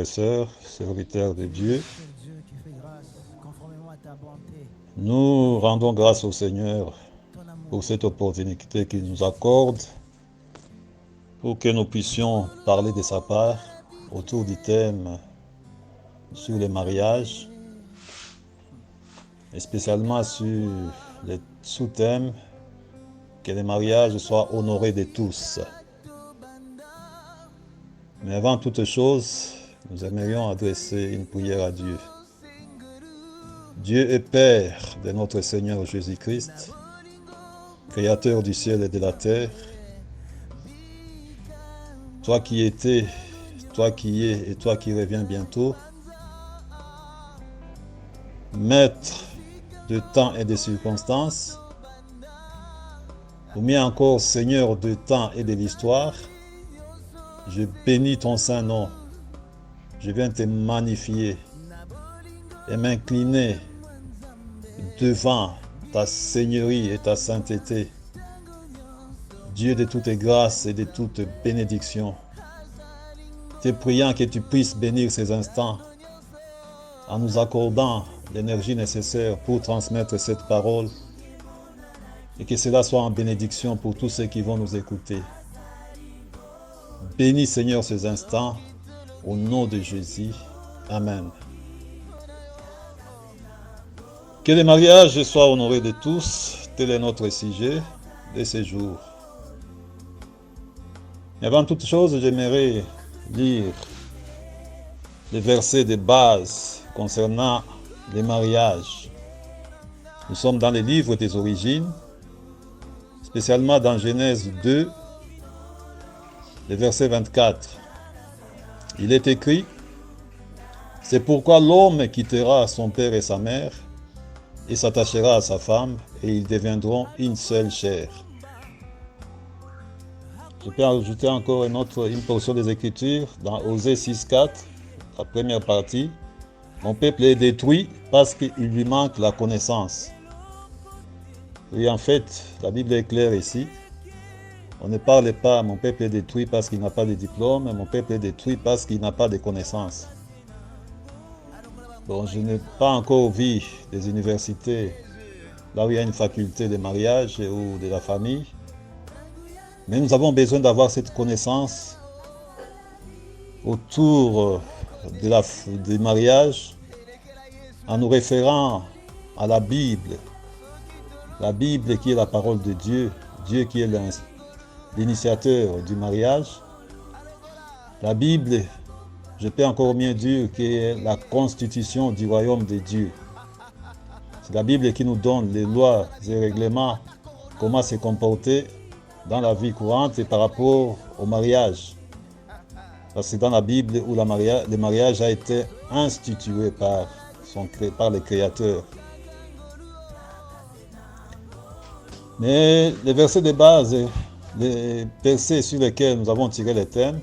et sœurs, serviteurs de Dieu, nous rendons grâce au Seigneur pour cette opportunité qu'il nous accorde pour que nous puissions parler de sa part autour du thème sur les mariages et spécialement sur les sous-thèmes que les mariages soient honorés de tous. Mais avant toute chose, nous aimerions adresser une prière à Dieu. Dieu est Père de notre Seigneur Jésus-Christ, Créateur du ciel et de la terre. Toi qui étais, toi qui es et toi qui reviens bientôt, Maître de temps et de circonstances, ou bien encore Seigneur de temps et de l'histoire, je bénis ton saint nom. Je viens te magnifier et m'incliner devant ta seigneurie et ta sainteté. Dieu de toutes grâces et de toutes bénédictions, te priant que tu puisses bénir ces instants en nous accordant l'énergie nécessaire pour transmettre cette parole et que cela soit en bénédiction pour tous ceux qui vont nous écouter. Bénis Seigneur ces instants au nom de Jésus. Amen. Que les mariages soient honorés de tous, tel est notre sujet de ces jours. Mais avant toute chose, j'aimerais lire les versets de base concernant les mariages. Nous sommes dans les livres des origines, spécialement dans Genèse 2, le verset 24. Il est écrit: « C'est pourquoi l'homme quittera son père et sa mère, et s'attachera à sa femme, et ils deviendront une seule chair. » Je peux ajouter encore une portion des Écritures dans Osée 6.4, la première partie. « Mon peuple est détruit parce qu'il lui manque la connaissance. » Oui, en fait, la Bible est claire ici. On ne parle pas « mon peuple est détruit parce qu'il n'a pas de diplôme », « mon peuple est détruit parce qu'il n'a pas de connaissances ». Bon, je n'ai pas encore vu des universités là où il y a une faculté de mariage ou de la famille. Mais nous avons besoin d'avoir cette connaissance autour du mariage en nous référant à la Bible qui est la parole de Dieu, Dieu qui est l'initiateur du mariage. La Bible, je peux encore mieux dire, qui est la constitution du royaume de Dieu. C'est la Bible qui nous donne les lois et règlements, comment se comporter dans la vie courante et par rapport au mariage. Parce que c'est dans la Bible où le mariage a été institué par le Créateur. Mais les versets de base, les versets sur lesquels nous avons tiré les thèmes,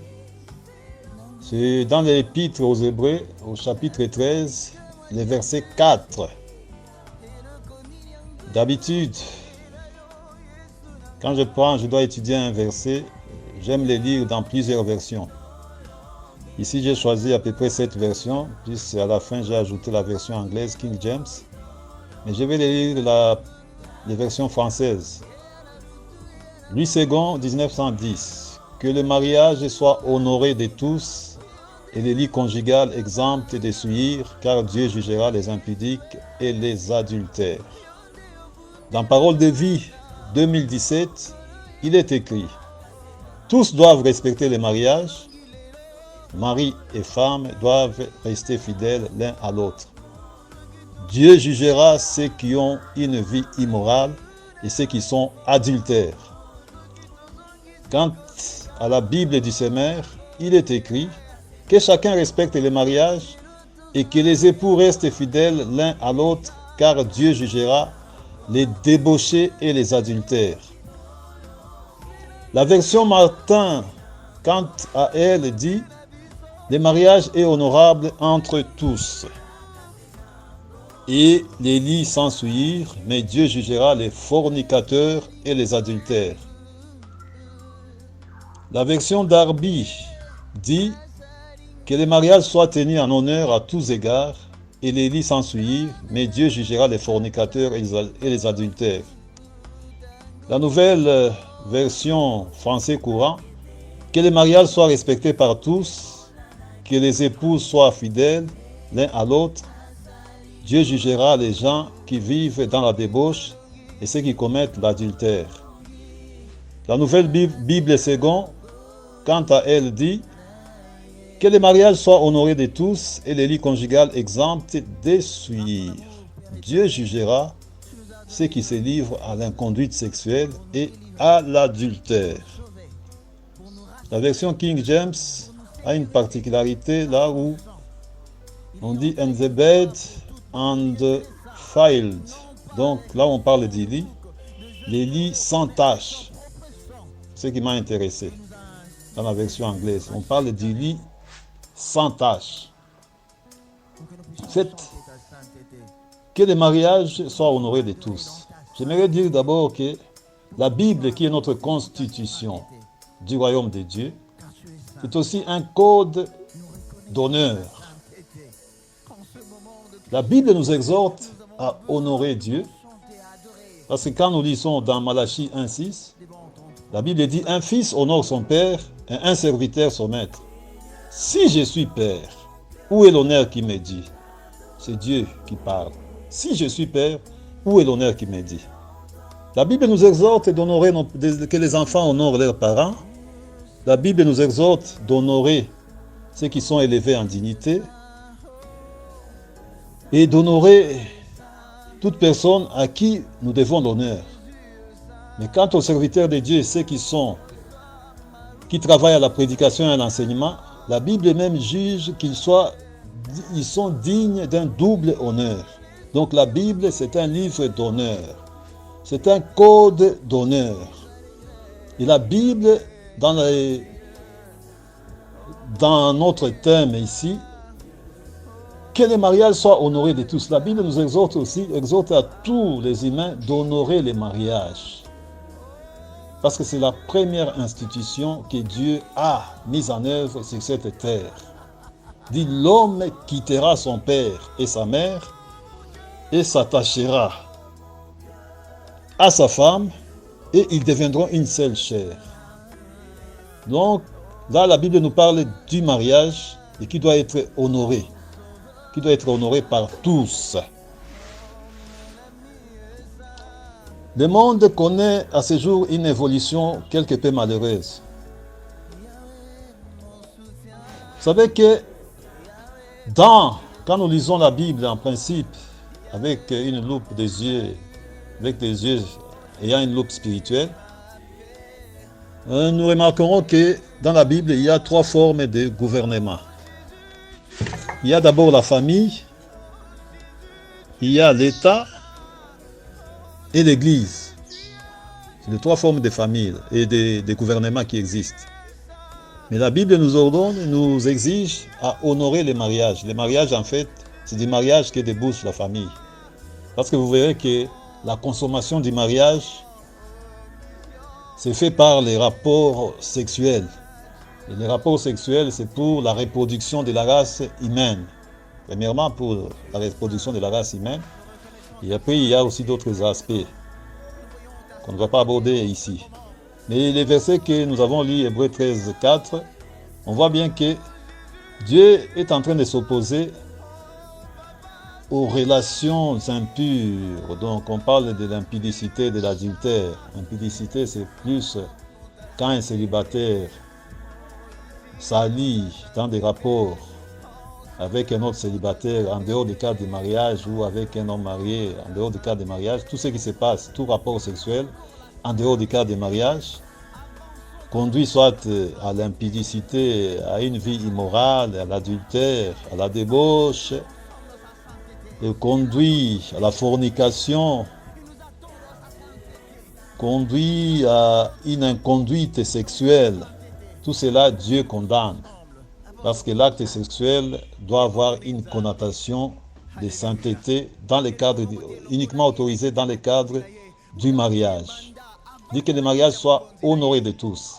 c'est dans l'Épître aux Hébreux, au chapitre 13, le verset 4. D'habitude, quand je dois étudier un verset, j'aime les lire dans plusieurs versions. Ici, j'ai choisi à peu près cette version, puis à la fin, j'ai ajouté la version anglaise King James. Mais je vais lire les versions françaises. Louis II, 1910. Que le mariage soit honoré de tous et les lits conjugales exemptes de souillure, car Dieu jugera les impudiques et les adultères. Dans Parole de vie 2017, il est écrit: tous doivent respecter le mariage, mari et femme doivent rester fidèles l'un à l'autre. Dieu jugera ceux qui ont une vie immorale et ceux qui sont adultères. Quant à la Bible du Seigneur, il est écrit que chacun respecte le mariage et que les époux restent fidèles l'un à l'autre, car Dieu jugera les débauchés et les adultères. La version Martin, quant à elle, dit: le mariage est honorable entre tous et les lits sans souillure, mais Dieu jugera les fornicateurs et les adultères. La version Darby dit Que les mariages soient tenus en honneur à tous égards, et les lits sans souillure, mais Dieu jugera les fornicateurs et les adultères. La nouvelle version français courant, que les mariages soient respectés par tous, que les épouses soient fidèles l'un à l'autre. Dieu jugera les gens qui vivent dans la débauche et ceux qui commettent l'adultère. La nouvelle Bible seconde, quant à elle, dit que les mariages soient honorés de tous et les lits conjugales exemptés des souillures. Dieu jugera ceux qui se livrent à l'inconduite sexuelle et à l'adultère. La version King James a une particularité là où on dit and the bed and the filed. Donc là on parle des lits, les lits sans tache. Ce qui m'a intéressé dans la version anglaise. On parle du lit sans tache. Faites que les mariages soient honorés de tous. J'aimerais dire d'abord que la Bible, qui est notre constitution du royaume de Dieu, c'est aussi un code d'honneur. La Bible nous exhorte à honorer Dieu, parce que quand nous lisons dans Malachie 1,6, la Bible dit « Un fils honore son père et un serviteur son maître. Si je suis père, où est l'honneur qui m'est dit ?» C'est Dieu qui parle. Si je suis père, où est l'honneur qui m'est dit? La Bible nous exhorte d'honorer que les enfants honorent leurs parents. La Bible nous exhorte d'honorer ceux qui sont élevés en dignité et d'honorer toute personne à qui nous devons l'honneur. Mais quant aux serviteurs de Dieu, ceux qui travaillent à la prédication et à l'enseignement, la Bible même juge qu'ils sont dignes d'un double honneur. Donc la Bible, c'est un livre d'honneur. C'est un code d'honneur. Et la Bible, dans notre thème ici, que les mariages soient honorés de tous. La Bible nous exhorte à tous les humains d'honorer les mariages. Parce que c'est la première institution que Dieu a mise en œuvre sur cette terre. Dit l'homme quittera son père et sa mère et s'attachera à sa femme et ils deviendront une seule chair. Donc là la Bible nous parle du mariage et qui doit être honoré par tous. Le monde connaît à ce jour une évolution quelque peu malheureuse. Vous savez que quand nous lisons la Bible en principe avec une loupe des yeux, avec des yeux ayant une loupe spirituelle, nous remarquerons que dans la Bible, il y a 3 formes de gouvernement. Il y a d'abord la famille, il y a l'État et l'Église. C'est les 3 formes de famille et de gouvernement qui existent. Mais la Bible nous ordonne, nous exige à honorer les mariages. Les mariages, en fait, c'est des mariages qui débouchent la famille. Parce que vous verrez que la consommation du mariage, c'est fait par les rapports sexuels. Et les rapports sexuels, c'est pour la reproduction de la race humaine. Premièrement, pour la reproduction de la race humaine. Et après, il y a aussi d'autres aspects qu'on ne va pas aborder ici. Mais les versets que nous avons lus, Hébreux 13, 4, on voit bien que Dieu est en train de s'opposer aux relations impures. Donc on parle de l'impudicité, de l'adultère. L'impudicité, c'est plus quand un célibataire s'allie dans des rapports avec un autre célibataire en dehors du cadre du mariage ou avec un homme marié en dehors du cadre du mariage. Tout ce qui se passe, tout rapport sexuel en dehors du cadre du mariage conduit soit à l'impudicité, à une vie immorale, à l'adultère, à la débauche, et conduit à la fornication, conduit à une inconduite sexuelle. Tout cela, Dieu condamne. Parce que l'acte sexuel doit avoir une connotation de sainteté dans le cadre, uniquement autorisé dans le cadre du mariage. Il dit que le mariage soit honoré de tous.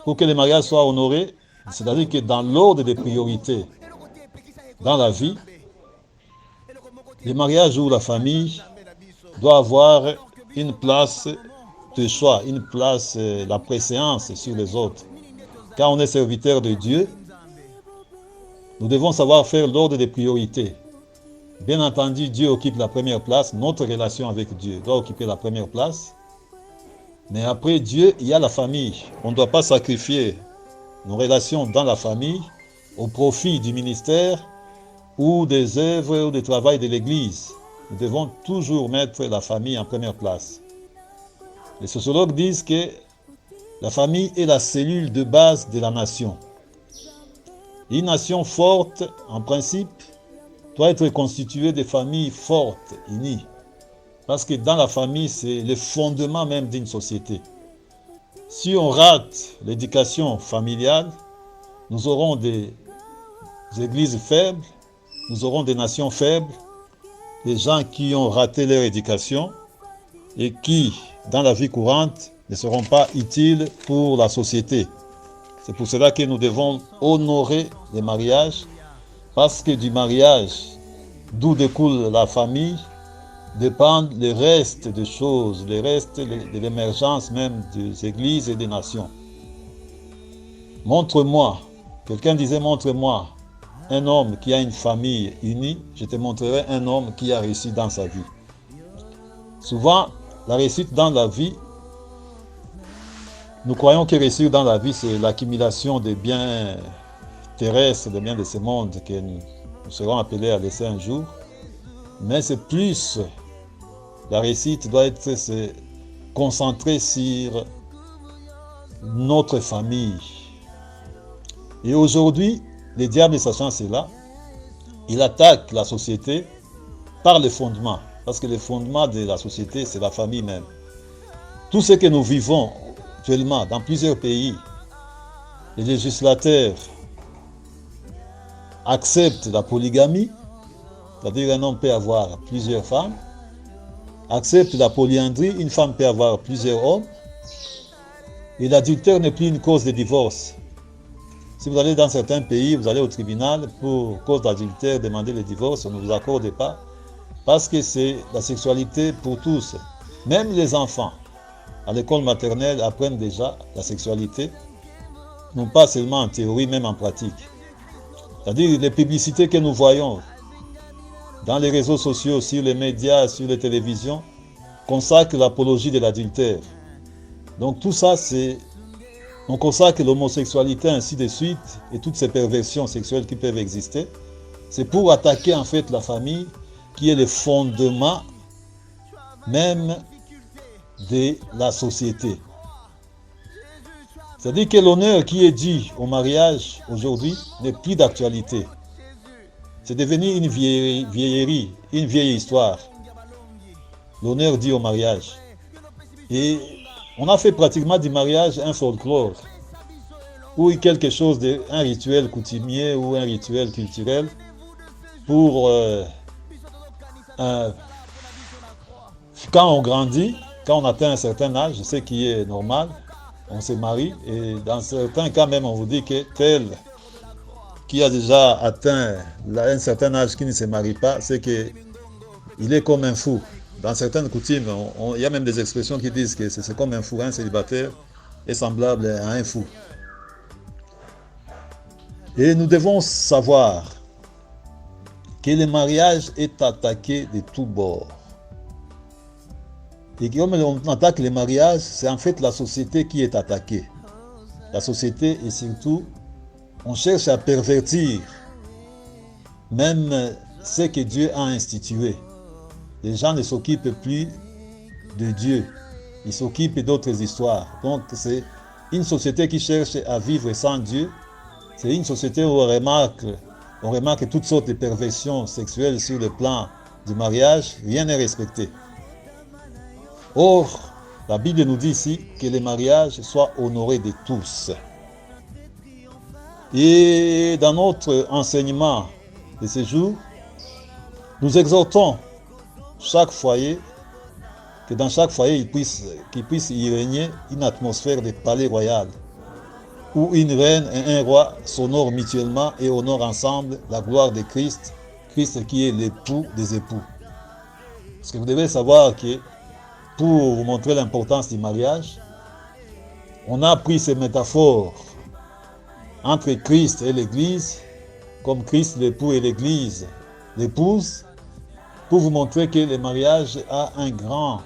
Pour que le mariage soit honoré, C'est-à-dire que dans l'ordre des priorités dans la vie, le mariage ou la famille doit avoir une place de choix, une place, la préséance sur les autres. Quand on est serviteur de Dieu, nous devons savoir faire l'ordre des priorités. Bien entendu, Dieu occupe la première place, notre relation avec Dieu doit occuper la première place. Mais après Dieu, il y a la famille. On ne doit pas sacrifier nos relations dans la famille au profit du ministère ou des œuvres ou du travail de l'Église. Nous devons toujours mettre la famille en première place. Les sociologues disent que la famille est la cellule de base de la nation. Une nation forte, en principe, doit être constituée de familles fortes, unies. Parce que dans la famille, c'est le fondement même d'une société. Si on rate l'éducation familiale, nous aurons des églises faibles, nous aurons des nations faibles, des gens qui ont raté leur éducation et qui, dans la vie courante, ne seront pas utiles pour la société. C'est pour cela que nous devons honorer les mariages, parce que du mariage, d'où découle la famille, dépendent les restes des choses, les restes de l'émergence même des églises et des nations. Montre-moi, quelqu'un disait montre-moi un homme qui a une famille unie, je te montrerai un homme qui a réussi dans sa vie. Souvent, la réussite dans la vie, nous croyons que réussir dans la vie, c'est l'accumulation des biens terrestres, des biens de ce monde que nous serons appelés à laisser un jour. Mais c'est plus, la réussite doit être concentrée sur notre famille. Et aujourd'hui, le diable, sachant cela, il attaque la société par les fondements. Parce que le fondement de la société, c'est la famille même. Tout ce que nous vivons actuellement dans plusieurs pays, les législateurs acceptent la polygamie, c'est-à-dire un homme peut avoir plusieurs femmes, acceptent la polyandrie, une femme peut avoir plusieurs hommes, et l'adultère n'est plus une cause de divorce. Si vous allez dans certains pays, vous allez au tribunal pour cause d'adultère, demander le divorce, on ne vous accorde pas, parce que c'est la sexualité pour tous. Même les enfants, à l'école maternelle, apprennent déjà la sexualité, non pas seulement en théorie, même en pratique. C'est-à-dire les publicités que nous voyons dans les réseaux sociaux, sur les médias, sur les télévisions, consacrent l'apologie de l'adultère. Donc tout ça, on consacre l'homosexualité, ainsi de suite, et toutes ces perversions sexuelles qui peuvent exister. C'est pour attaquer en fait la famille, qui est le fondement même de la société. C'est-à-dire que l'honneur qui est dû au mariage aujourd'hui n'est plus d'actualité. C'est devenu une vieillerie, une vieille histoire. L'honneur dû au mariage. Et on a fait pratiquement du mariage un folklore, ou quelque chose un rituel coutumier ou un rituel culturel pour quand on grandit, quand on atteint un certain âge, ce qui est normal, on se marie, et dans certains cas même on vous dit que tel qui a déjà atteint un certain âge qui ne se marie pas, c'est qu'il est comme un fou. Dans certaines coutumes, il y a même des expressions qui disent que c'est comme un fou, un célibataire est semblable à un fou. Et nous devons savoir que le mariage est attaqué de tous bords. Et comme on attaque le mariage, c'est en fait la société qui est attaquée. La société, et surtout, on cherche à pervertir même ce que Dieu a institué. Les gens ne s'occupent plus de Dieu, ils s'occupent d'autres histoires. Donc c'est une société qui cherche à vivre sans Dieu. C'est une société où on remarque toutes sortes de perversions sexuelles sur le plan du mariage, rien n'est respecté. Or, la Bible nous dit ici que le mariage soit honoré de tous. Et dans notre enseignement de ce jour, nous exhortons chaque foyer, que dans chaque foyer, qu'il puisse y régner une atmosphère de palais royal. où une reine et un roi s'honorent mutuellement et honorent ensemble la gloire de Christ, Christ qui est l'époux des époux. Parce que vous devez savoir que pour vous montrer l'importance du mariage, on a pris ces métaphores entre Christ et l'Église, comme Christ l'époux et l'Église l'épouse, pour vous montrer que le mariage a un grand...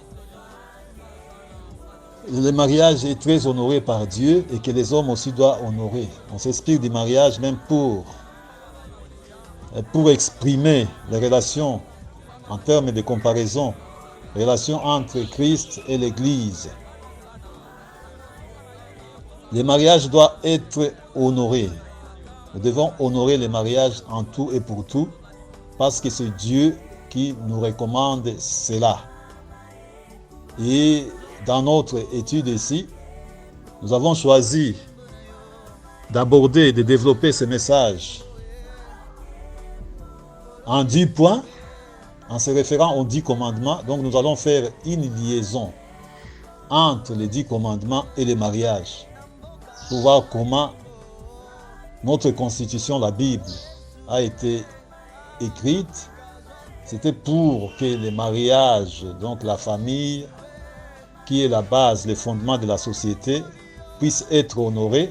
Le mariage est très honoré par Dieu et que les hommes aussi doivent honorer. On s'inspire du mariage même pour exprimer les relations en termes de comparaison, les relations entre Christ et l'Église. Le mariage doit être honoré. Nous devons honorer le mariage en tout et pour tout, parce que c'est Dieu qui nous recommande cela. Et dans notre étude ici, nous avons choisi d'aborder, de développer ce message en 10 points, en se référant aux 10 commandements. Donc nous allons faire une liaison entre les 10 commandements et le mariage, pour voir comment notre constitution, la Bible, a été écrite. C'était pour que le mariage, donc la famille, qui est la base, le fondement de la société, puisse être honoré.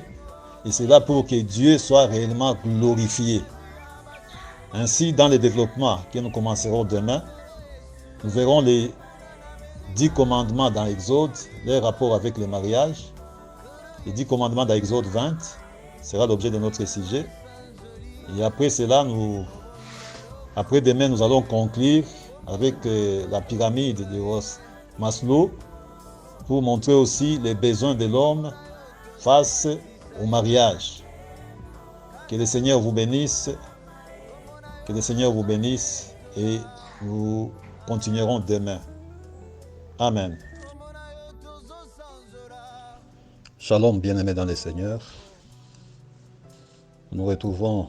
Et c'est là pour que Dieu soit réellement glorifié. Ainsi, dans le développement que nous commencerons demain, nous verrons les 10 commandements dans l'Exode, les rapports avec le mariage. Les 10 commandements dans l'Exode 20 sera l'objet de notre sujet. Et après cela, après demain, nous allons conclure avec la pyramide de Maslow, pour montrer aussi les besoins de l'homme face au mariage. Que le Seigneur vous bénisse. Que le Seigneur vous bénisse et nous continuerons demain. Amen. Shalom, bien-aimés dans le Seigneur. Nous nous retrouvons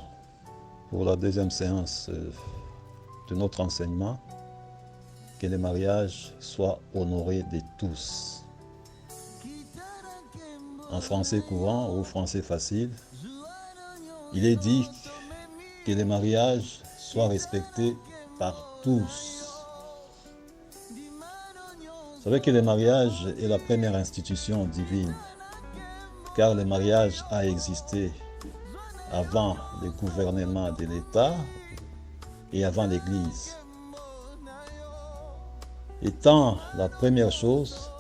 pour la deuxième séance de notre enseignement. Que le mariage soit honoré de tous. En français courant ou français facile, il est dit que le mariage soit respecté par tous. Vous savez que le mariage est la première institution divine, car le mariage a existé avant le gouvernement de l'État et avant l'Église. Étant la première chose,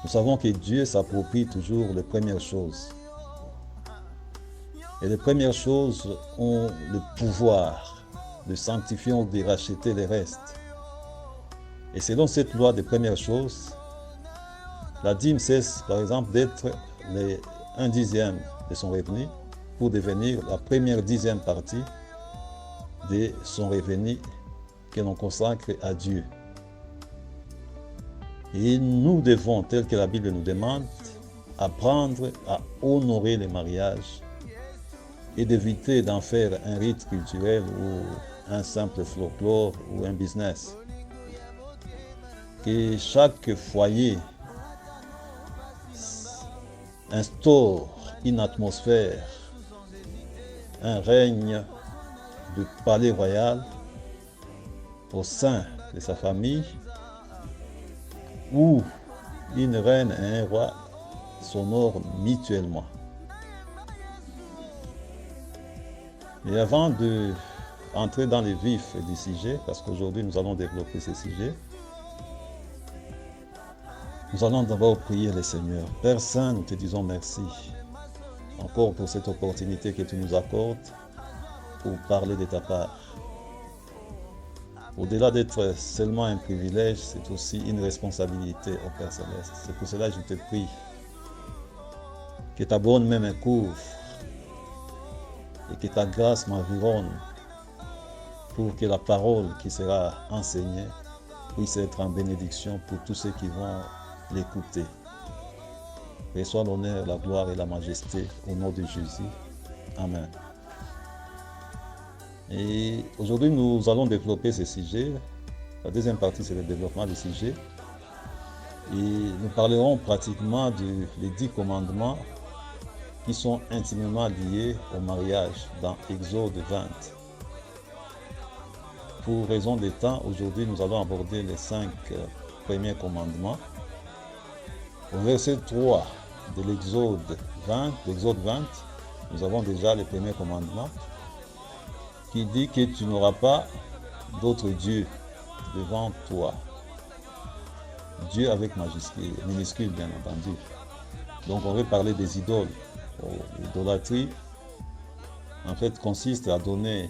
nous savons que Dieu s'approprie toujours les premières choses. Et les premières choses ont le pouvoir de sanctifier ou de racheter les restes. Et selon cette loi des premières choses, la dîme cesse par exemple d'être un dixième de son revenu pour devenir la première dixième partie de son revenu que l'on consacre à Dieu. Et nous devons, tel que la Bible nous demande, apprendre à honorer les mariages et d'éviter d'en faire un rite culturel ou un simple folklore ou un business. Que chaque foyer instaure une atmosphère, un règne de palais royal au sein de sa famille, où une reine et un roi s'honorent mutuellement. Et avant d'entrer dans les vifs du sujet, parce qu'aujourd'hui nous allons développer ce sujet, nous allons d'abord prier le Seigneur. Père Saint, nous te disons merci encore pour cette opportunité que tu nous accordes pour parler de ta part. Au-delà d'être seulement un privilège, c'est aussi une responsabilité au Père Céleste. C'est pour cela que je te prie que ta bonne main me couvre et que ta grâce m'environne pour que la parole qui sera enseignée puisse être en bénédiction pour tous ceux qui vont l'écouter. Reçois l'honneur, la gloire et la majesté au nom de Jésus. Amen. Et aujourd'hui, nous allons développer ce sujet. La deuxième partie, c'est le développement du sujet. Et nous parlerons pratiquement des 10 commandements qui sont intimement liés au mariage dans Exode 20. Pour raison de temps, aujourd'hui nous allons aborder les 5 premiers commandements. Au verset 3 de l'Exode 20, nous avons déjà les premiers commandements qui dit que tu n'auras pas d'autre Dieu devant toi. Dieu avec minuscule bien entendu. Donc on veut parler des idoles. L'idolâtrie en fait consiste à donner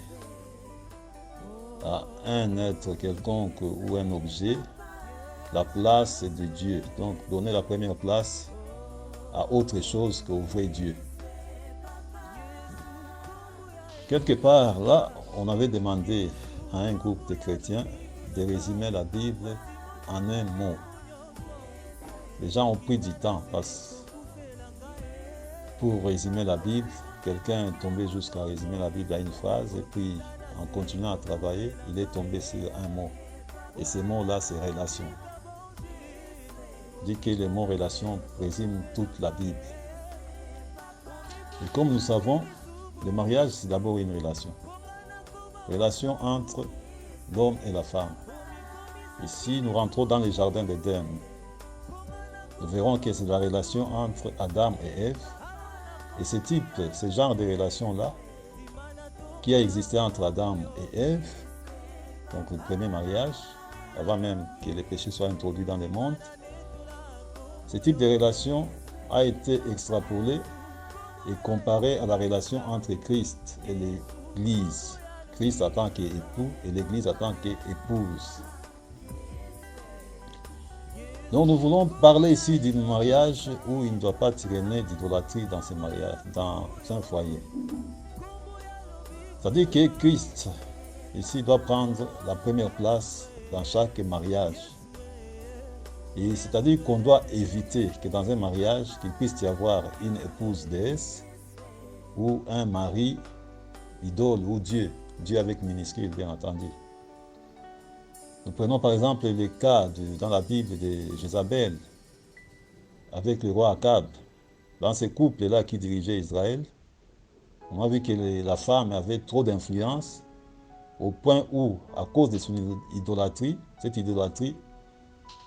à un être quelconque ou un objet la place de Dieu. Donc donner la première place à autre chose qu'au vrai Dieu. Quelque part là, on avait demandé à un groupe de chrétiens de résumer la Bible en un mot. Les gens ont pris du temps pour résumer la Bible. Quelqu'un est tombé jusqu'à résumer la Bible à une phrase et puis en continuant à travailler, il est tombé sur un mot. Et ce mot-là, c'est relation. Il dit que le mot relation résume toute la Bible. Et comme nous savons, le mariage, c'est d'abord une relation. Relation entre l'homme et la femme. Ici, nous rentrons dans le jardin d'Éden. Nous verrons que c'est la relation entre Adam et Ève. Et ce genre de relation-là, qui a existé entre Adam et Ève, donc le premier mariage, avant même que les péchés soient introduits dans le monde, ce type de relation a été extrapolé et comparé à la relation entre Christ et l'Église. Christ en tant qu'époux et l'Église en tant qu'épouse. Donc nous voulons parler ici d'un mariage où il ne doit pas traîner d'idolâtrie dans ce mariage, dans un foyer. C'est-à-dire que Christ, ici, doit prendre la première place dans chaque mariage. Et c'est-à-dire qu'on doit éviter que dans un mariage, qu'il puisse y avoir une épouse déesse ou un mari idole ou Dieu, Dieu avec minuscule bien entendu. Nous prenons par exemple le cas dans la Bible de Jézabel avec le roi Akab. Dans ce couple-là qui dirigeait Israël, on a vu que la femme avait trop d'influence au point où, à cause de son idolâtrie, cette idolâtrie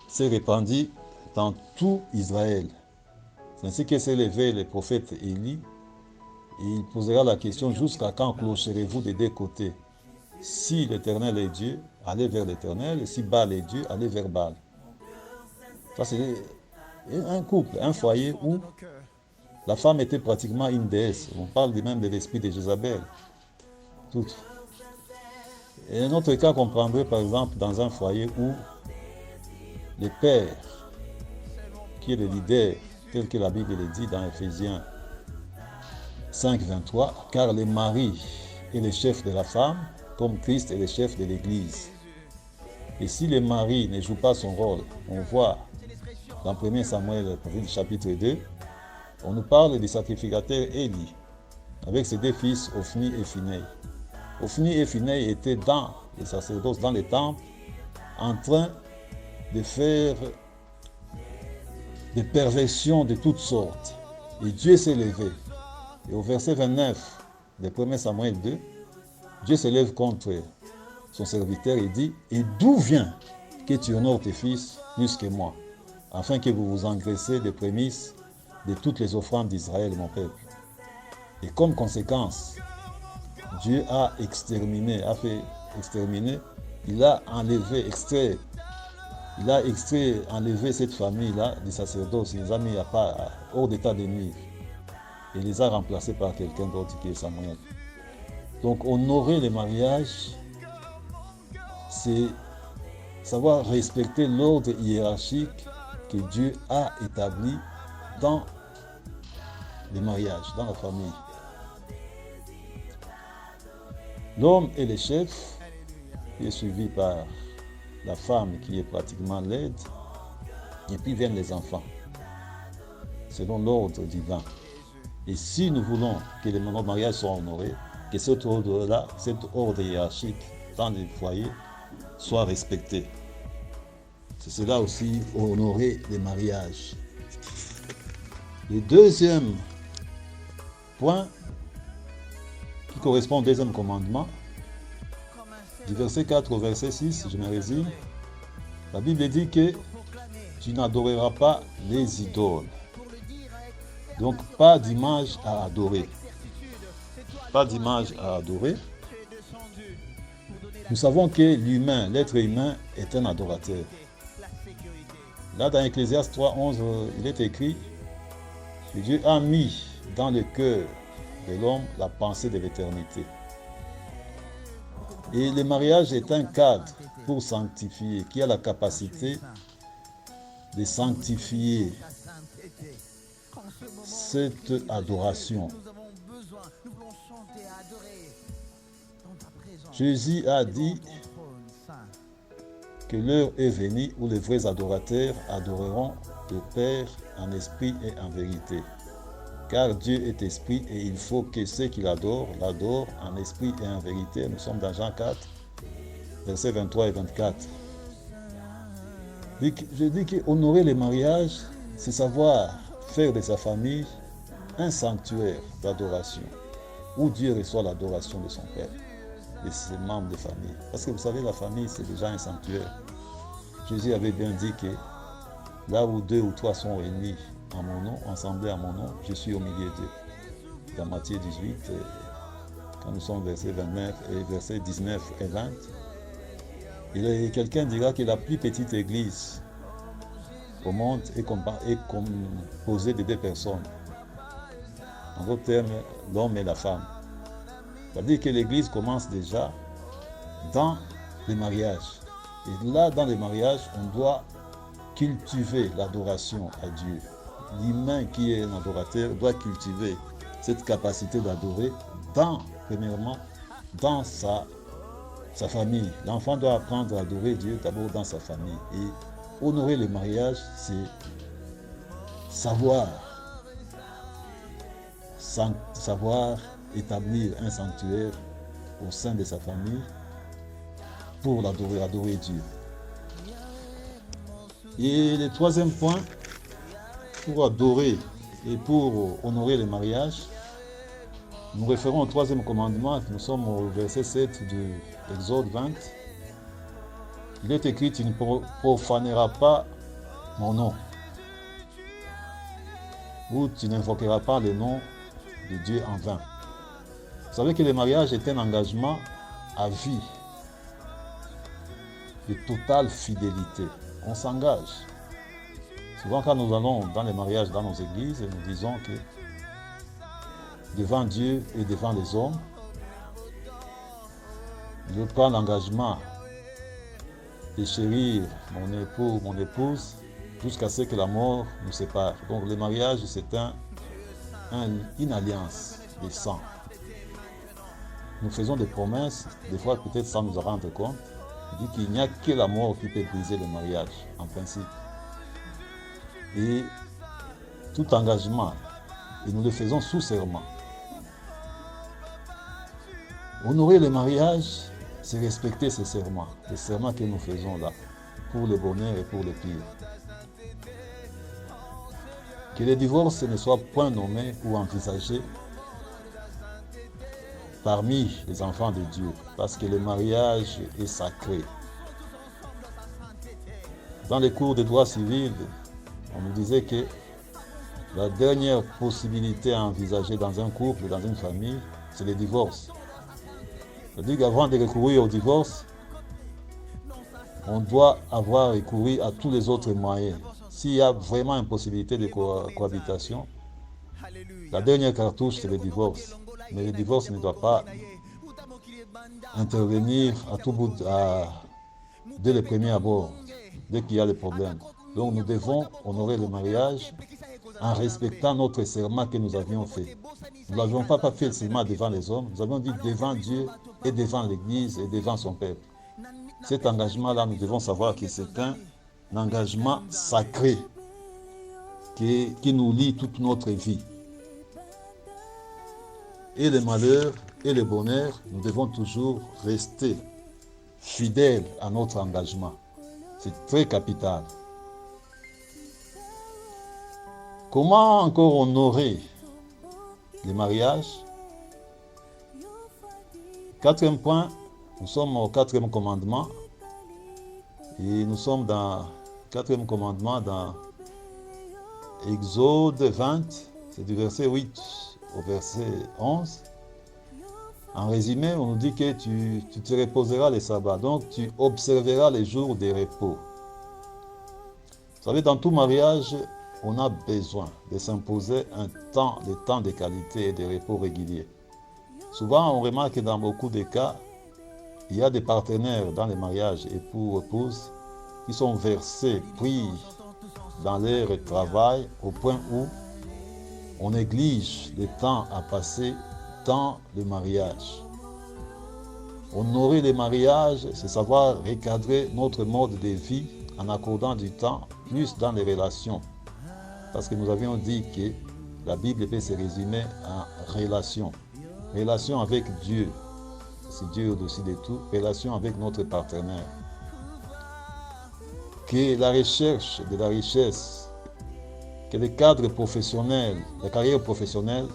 s'est répandue dans tout Israël. C'est ainsi que s'est levé le prophète Élie et il posera la question: jusqu'à quand clocherez-vous des deux côtés? Si l'Éternel est Dieu, allez vers l'Éternel, et si Baal est Dieu, allez vers Baal. Ça, c'est un couple, un foyer où la femme était pratiquement une déesse. On parle même de l'esprit de Jézabel. Tout. Et un autre cas qu'on prendrait par exemple dans un foyer où le père, qui est le leader, tel que la Bible le dit dans Ephésiens 5, 23, car le mari est le chef de la femme, comme Christ est le chef de l'Église. Et si le mari ne joue pas son rôle, on voit dans 1 Samuel chapitre 2, on nous parle du sacrificateur Élie, avec ses deux fils, Ophni et Phinéas. Ophni et Phinéas étaient dans les sacerdoces, dans les temples, en train de faire des perversions de toutes sortes. Et Dieu s'est levé. Et au verset 29 de 1 Samuel 2, Dieu se lève contre son serviteur et dit: et d'où vient que tu honores tes fils plus que moi, afin que vous vous engraissez des prémices de toutes les offrandes d'Israël, mon peuple. Et comme conséquence, Dieu a fait exterminer, il a enlevé cette famille-là du sacerdoce, il les a mis à part, hors d'état de nuire. Et les a remplacés par quelqu'un d'autre qui est Samuel. Donc honorer le mariage, c'est savoir respecter l'ordre hiérarchique que Dieu a établi dans le mariage, dans la famille. L'homme est le chef, qui est suivi par la femme qui est pratiquement l'aide, et puis viennent les enfants, selon l'ordre divin. Et si nous voulons que les mariages soient honorés, que cet ordre-là, cet ordre hiérarchique dans les foyers soit respecté. C'est cela aussi, honorer les mariages. Le deuxième point qui correspond au deuxième commandement, du verset 4 au verset 6, je me résume. La Bible dit que tu n'adoreras pas les idoles. Donc, pas d'image à adorer. Pas d'image à adorer. Nous savons que l'humain, l'être humain, est un adorateur. Là, dans Ecclésiaste 3:11, il est écrit que Dieu a mis dans le cœur de l'homme la pensée de l'éternité. Et le mariage est un cadre pour sanctifier, qui a la capacité de sanctifier cette adoration. Jésus a dit que l'heure est venue où les vrais adorateurs adoreront le Père en esprit et en vérité. Car Dieu est esprit et il faut que ceux qui l'adorent en esprit et en vérité. Nous sommes dans Jean 4, versets 23 et 24. Je dis qu'honorer le mariage, c'est savoir faire de sa famille un sanctuaire d'adoration, où Dieu reçoit l'adoration de son Père, de ses membres de famille. Parce que vous savez, la famille, c'est déjà un sanctuaire. Jésus avait bien dit que là où 2 ou 3 sont réunis en mon nom, ensemblés à mon nom, je suis au milieu d'eux. Dans Matthieu 18, quand nous sommes versets 29 et versets 19 et 20, quelqu'un dira que la plus petite église au monde est composée de 2 personnes. En d'autres termes, l'homme et la femme. C'est-à-dire que l'église commence déjà dans les mariages. Et là, dans les mariages, on doit cultiver l'adoration à Dieu. L'humain qui est un adorateur doit cultiver cette capacité d'adorer premièrement, dans sa famille. L'enfant doit apprendre à adorer Dieu d'abord dans sa famille. Et honorer le mariage, c'est savoir établir un sanctuaire au sein de sa famille pour adorer Dieu. Et le troisième point, pour adorer et pour honorer le mariage, nous référons au troisième commandement, nous sommes au verset 7 de Exode 20. Il est écrit, tu ne profaneras pas mon nom, ou tu n'invoqueras pas le nom de Dieu en vain. Vous savez que le mariage est un engagement à vie, de totale fidélité. On s'engage. Souvent quand nous allons dans les mariages, dans nos églises, nous disons que devant Dieu et devant les hommes, je prends l'engagement de chérir mon époux, mon épouse, jusqu'à ce que la mort nous sépare. Donc le mariage, c'est une alliance de sang. Nous faisons des promesses, des fois peut-être sans nous en rendre compte. Il dit qu'il n'y a que la mort qui peut briser le mariage, en principe. Et tout engagement, et nous le faisons sous serment. Honorer le mariage, c'est respecter ces serments, les serments que nous faisons là, pour le bonheur et pour le pire. Que le divorce ne soit point nommé ou envisagé parmi les enfants de Dieu, parce que le mariage est sacré. Dans les cours de droit civil, on nous disait que la dernière possibilité à envisager dans un couple, dans une famille, c'est le divorce. C'est-à-dire qu'avant de recourir au divorce, on doit avoir recouru à tous les autres moyens. S'il y a vraiment une possibilité de cohabitation, la dernière cartouche, c'est le divorce. Mais le divorce ne doit pas intervenir à tout bout, dès le premier abord, dès qu'il y a des problèmes. Donc nous devons honorer le mariage en respectant notre serment que nous avions fait. Nous n'avions pas fait le serment devant les hommes, nous avions dit devant Dieu et devant l'Église et devant son peuple. Cet engagement-là, nous devons savoir que c'est un engagement sacré qui nous lie toute notre vie. Et le malheur et le bonheur, nous devons toujours rester fidèles à notre engagement. C'est très capital. Comment encore honorer les mariages. Quatrième point, nous sommes au quatrième commandement. Et nous sommes dans le quatrième commandement dans Exode 20, c'est du verset 8 au verset 11. En résumé, on nous dit que tu te reposeras les sabbats, donc tu observeras les jours de repos. Vous savez, dans tout mariage, on a besoin de s'imposer des temps de qualité et de repos réguliers. Souvent, on remarque que dans beaucoup de cas, il y a des partenaires dans les mariages, époux, épouses, qui sont versés, pris dans leur travail au point où on néglige le temps à passer dans le mariage. Honorer les mariages, c'est savoir recadrer notre mode de vie en accordant du temps plus dans les relations. Parce que nous avions dit que la Bible peut se résumer en relation. Relation avec Dieu, c'est Dieu au-dessus de tout, relation avec notre partenaire. Que la recherche de la richesse, que le cadre professionnel, la carrière professionnelle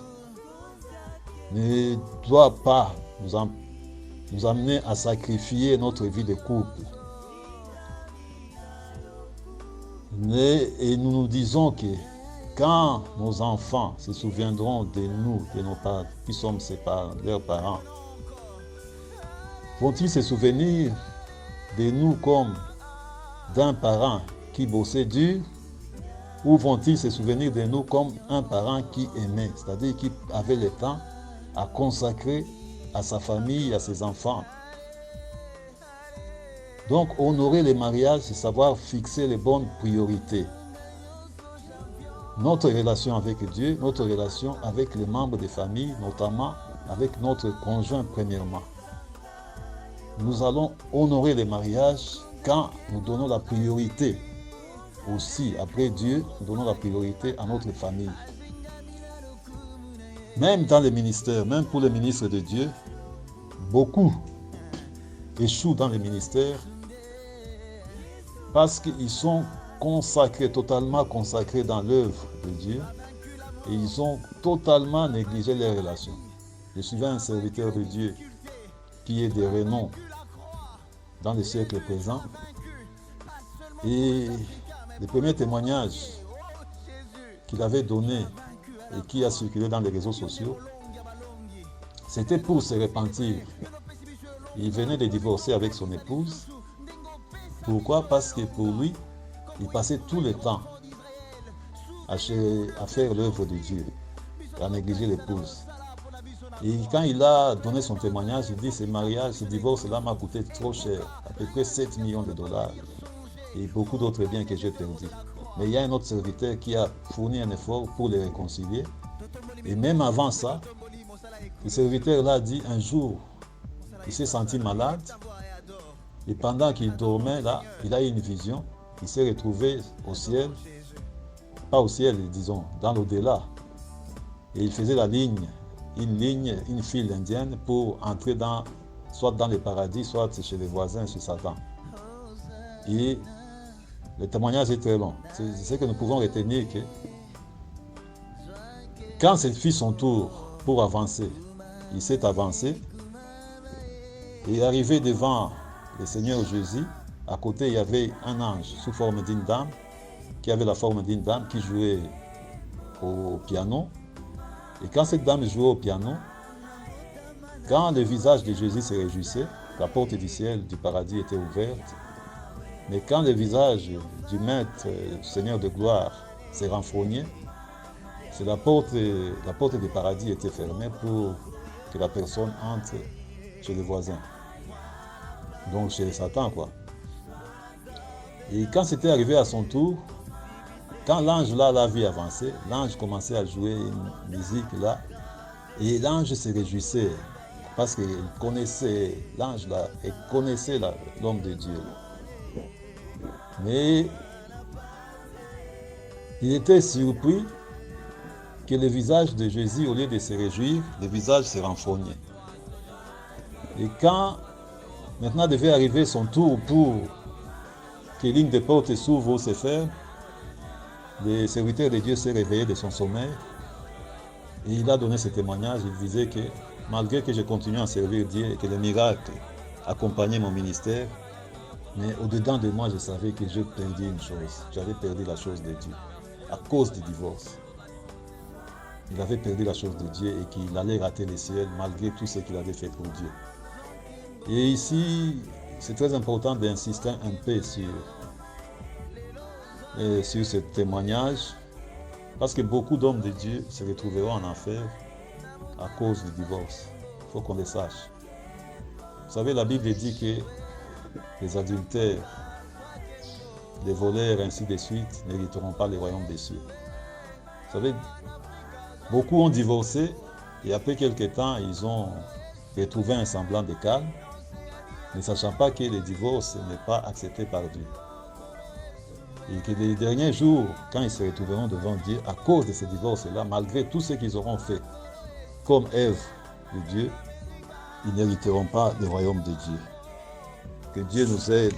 ne doit pas nous amener à sacrifier notre vie de couple. Et nous nous disons que quand nos enfants se souviendront de nous, de nos parents, qui sommes leurs parents, vont-ils se souvenir de nous comme d'un parent qui bossait dur, ou vont-ils se souvenir de nous comme un parent qui aimait, c'est-à-dire qui avait le temps à consacrer à sa famille, à ses enfants. Donc, honorer les mariages, c'est savoir fixer les bonnes priorités. Notre relation avec Dieu, notre relation avec les membres des familles, notamment avec notre conjoint premièrement. Nous allons honorer les mariages quand nous donnons la priorité aussi, après Dieu, nous donnons la priorité à notre famille. Même dans les ministères, même pour les ministres de Dieu, beaucoup échouent dans les ministères parce qu'ils sont consacrés, totalement consacrés dans l'œuvre de Dieu et ils ont totalement négligé leurs relations. Je suivais un serviteur de Dieu qui est de renom dans le siècle présent et le premier témoignage qu'il avait donné et qui a circulé dans les réseaux sociaux, c'était pour se repentir. Il venait de divorcer avec son épouse. Pourquoi? Parce que pour lui, il passait tout le temps à faire l'œuvre de Dieu, à négliger l'épouse. Et quand il a donné son témoignage, il dit ce mariage, ce divorce-là m'a coûté trop cher, à peu près 7 millions de dollars et beaucoup d'autres biens que j'ai perdus. Mais il y a un autre serviteur qui a fourni un effort pour les réconcilier. Et même avant ça, le serviteur-là a dit un jour, il s'est senti malade. Et pendant qu'il dormait, là, il a eu une vision. Il s'est retrouvé au ciel, pas au ciel, disons, dans l'au-delà. Et il faisait une file indienne pour entrer soit dans le paradis, soit chez les voisins, chez Satan. Et le témoignage est très long. C'est ce que nous pouvons retenir que quand il fit son tour pour avancer, il s'est avancé et arrivé devant le Seigneur Jésus, à côté il y avait un ange sous forme d'une dame, qui avait la forme d'une dame qui jouait au piano. Et quand cette dame jouait au piano, quand le visage de Jésus se réjouissait, la porte du ciel, du paradis était ouverte. Mais quand le visage du Maître, du Seigneur de gloire, s'est renfrogné, c'est la porte du paradis était fermée pour que la personne entre chez le voisin. Donc chez Satan, quoi. Et quand c'était arrivé à son tour, quand l'ange là l'a vu avancer, l'ange commençait à jouer une musique là, et l'ange se réjouissait parce qu'il connaissait, l'ange là, et connaissait l'homme de Dieu. Mais il était surpris que le visage de Jésus, au lieu de se réjouir, le visage se renfrognait. Et quand maintenant devait arriver son tour pour que l'une des portes s'ouvre ou se ferme, le serviteur de Dieu s'est réveillé de son sommeil Et il a donné ce témoignage, il disait que malgré que je continue à servir Dieu et que les miracles accompagnaient mon ministère, mais au-dedans de moi, je savais que je perdais une chose. J'avais perdu la chose de Dieu à cause du divorce. Il avait perdu la chose de Dieu et qu'il allait rater le ciel malgré tout ce qu'il avait fait pour Dieu. Et ici, c'est très important d'insister un peu sur ce témoignage parce que beaucoup d'hommes de Dieu se retrouveront en enfer à cause du divorce. Il faut qu'on le sache. Vous savez, la Bible dit que les adultères, les voleurs, ainsi de suite, n'hériteront pas le royaume des cieux. Vous savez, beaucoup ont divorcé et après quelques temps, ils ont retrouvé un semblant de calme, ne sachant pas que le divorce n'est pas accepté par Dieu. Et que les derniers jours, quand ils se retrouveront devant Dieu, à cause de ce divorce-là, malgré tout ce qu'ils auront fait, comme œuvre de Dieu, ils n'hériteront pas le royaume de Dieu. Que Dieu nous aide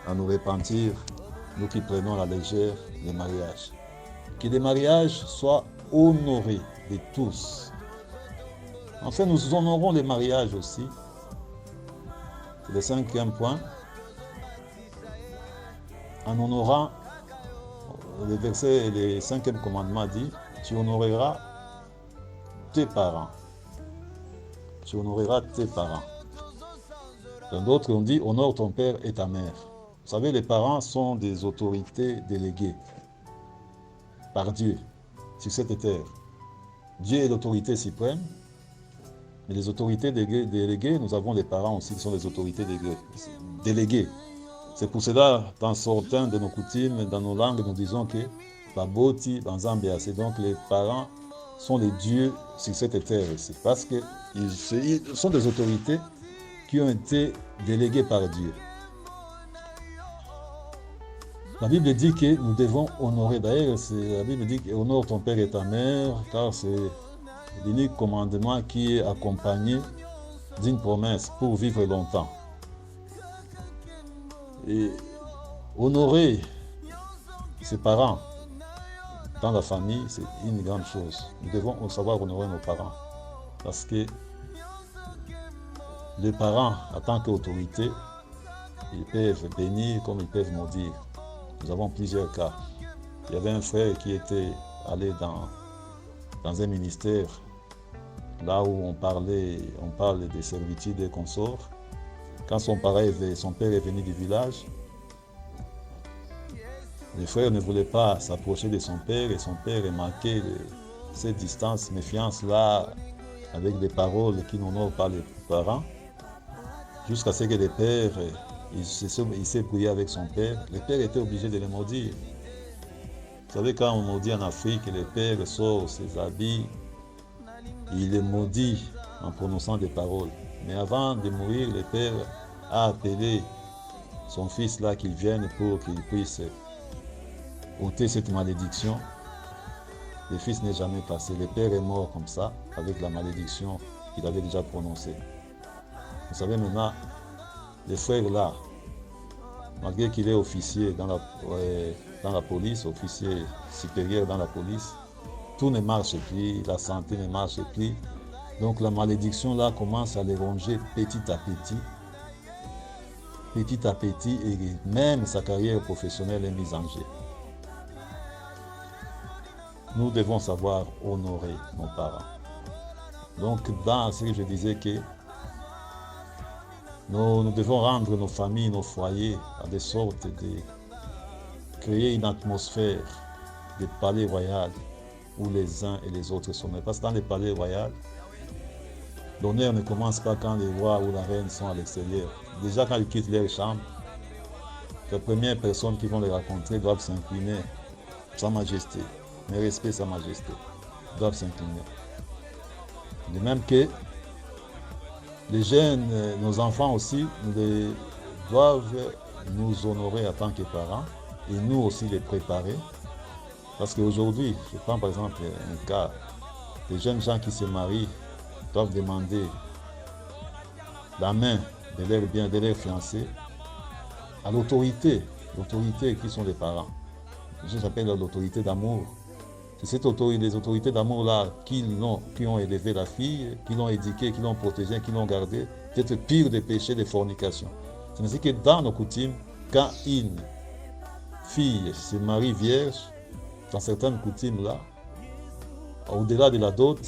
à nous repentir, nous qui prenons à la légère les mariages. Que les mariages soient honorés de tous. Enfin, nous honorons les mariages aussi. C'est le 5e point. En honorant, le verset, le 5e commandement dit, tu honoreras tes parents. Tu honoreras tes parents. Dans d'autres, on dit, honore ton père et ta mère. Vous savez, les parents sont des autorités déléguées par Dieu sur cette terre. Dieu est l'autorité suprême, mais les autorités déléguées, nous avons les parents aussi qui sont les autorités déléguées. C'est pour cela, dans certains de nos coutumes, dans nos langues, nous disons que Baboti, Banzambia, c'est donc les parents sont les dieux sur cette terre ici, parce qu'ils sont des autorités qui ont été déléguées par Dieu. La Bible dit que nous devons honorer, d'ailleurs, la Bible dit honore ton père et ta mère, car c'est l'unique commandement qui est accompagné d'une promesse pour vivre longtemps. Et honorer ses parents dans la famille, c'est une grande chose. Nous devons savoir honorer nos parents. Parce que les parents, en tant qu'autorité, ils peuvent bénir comme ils peuvent maudire. Nous avons plusieurs cas. Il y avait un frère qui était allé dans un ministère, là où on parle des servitudes et consorts. Quand son père est venu du village, le frère ne voulait pas s'approcher de son père et son père remarquait cette distance, méfiance-là, avec des paroles qui n'honorent pas les parents, jusqu'à ce que le père, il s'est brouillé avec son père. Le père était obligé de le maudire. Vous savez, quand on maudit en Afrique, le père sort ses habits, il les maudit en prononçant des paroles. Mais avant de mourir, le père a appelé son fils là qu'il vienne pour qu'il puisse ôter cette malédiction. Le fils n'est jamais passé. Le père est mort comme ça, avec la malédiction qu'il avait déjà prononcée. Vous savez maintenant, le frère là, malgré qu'il est officier dans la police, officier supérieur dans la police, tout ne marche plus, la santé ne marche plus. Donc la malédiction là commence à les ronger petit à petit, et même sa carrière professionnelle est mise en jeu. Nous devons savoir honorer nos parents. Donc dans ce que je disais que nous devons rendre nos familles, nos foyers, à des sortes de créer une atmosphère de palais royal où les uns et les autres sont. Parce que dans les palais royaux, l'honneur ne commence pas quand les rois ou la reine sont à l'extérieur. Déjà quand ils quittent leur chambre, les premières personnes qui vont les rencontrer doivent s'incliner. Sa Majesté, mes respects, Sa Majesté, doivent s'incliner. De même que les jeunes, nos enfants aussi, doivent nous honorer en tant que parents et nous aussi les préparer. Parce qu'aujourd'hui, je prends par exemple un cas, les jeunes gens qui se marient doivent demander la main de leur bien, de leur fiancé à l'autorité qui sont les parents. Ça s'appelle l'autorité d'amour. C'est les autorités d'amour-là qui ont élevé la fille, qui l'ont éduquée, qui l'ont protégée, qui l'ont gardée, peut-être pire des péchés de fornication. C'est ainsi que dans nos coutumes, quand une fille se marie vierge, dans certaines coutumes-là, au-delà de la dot,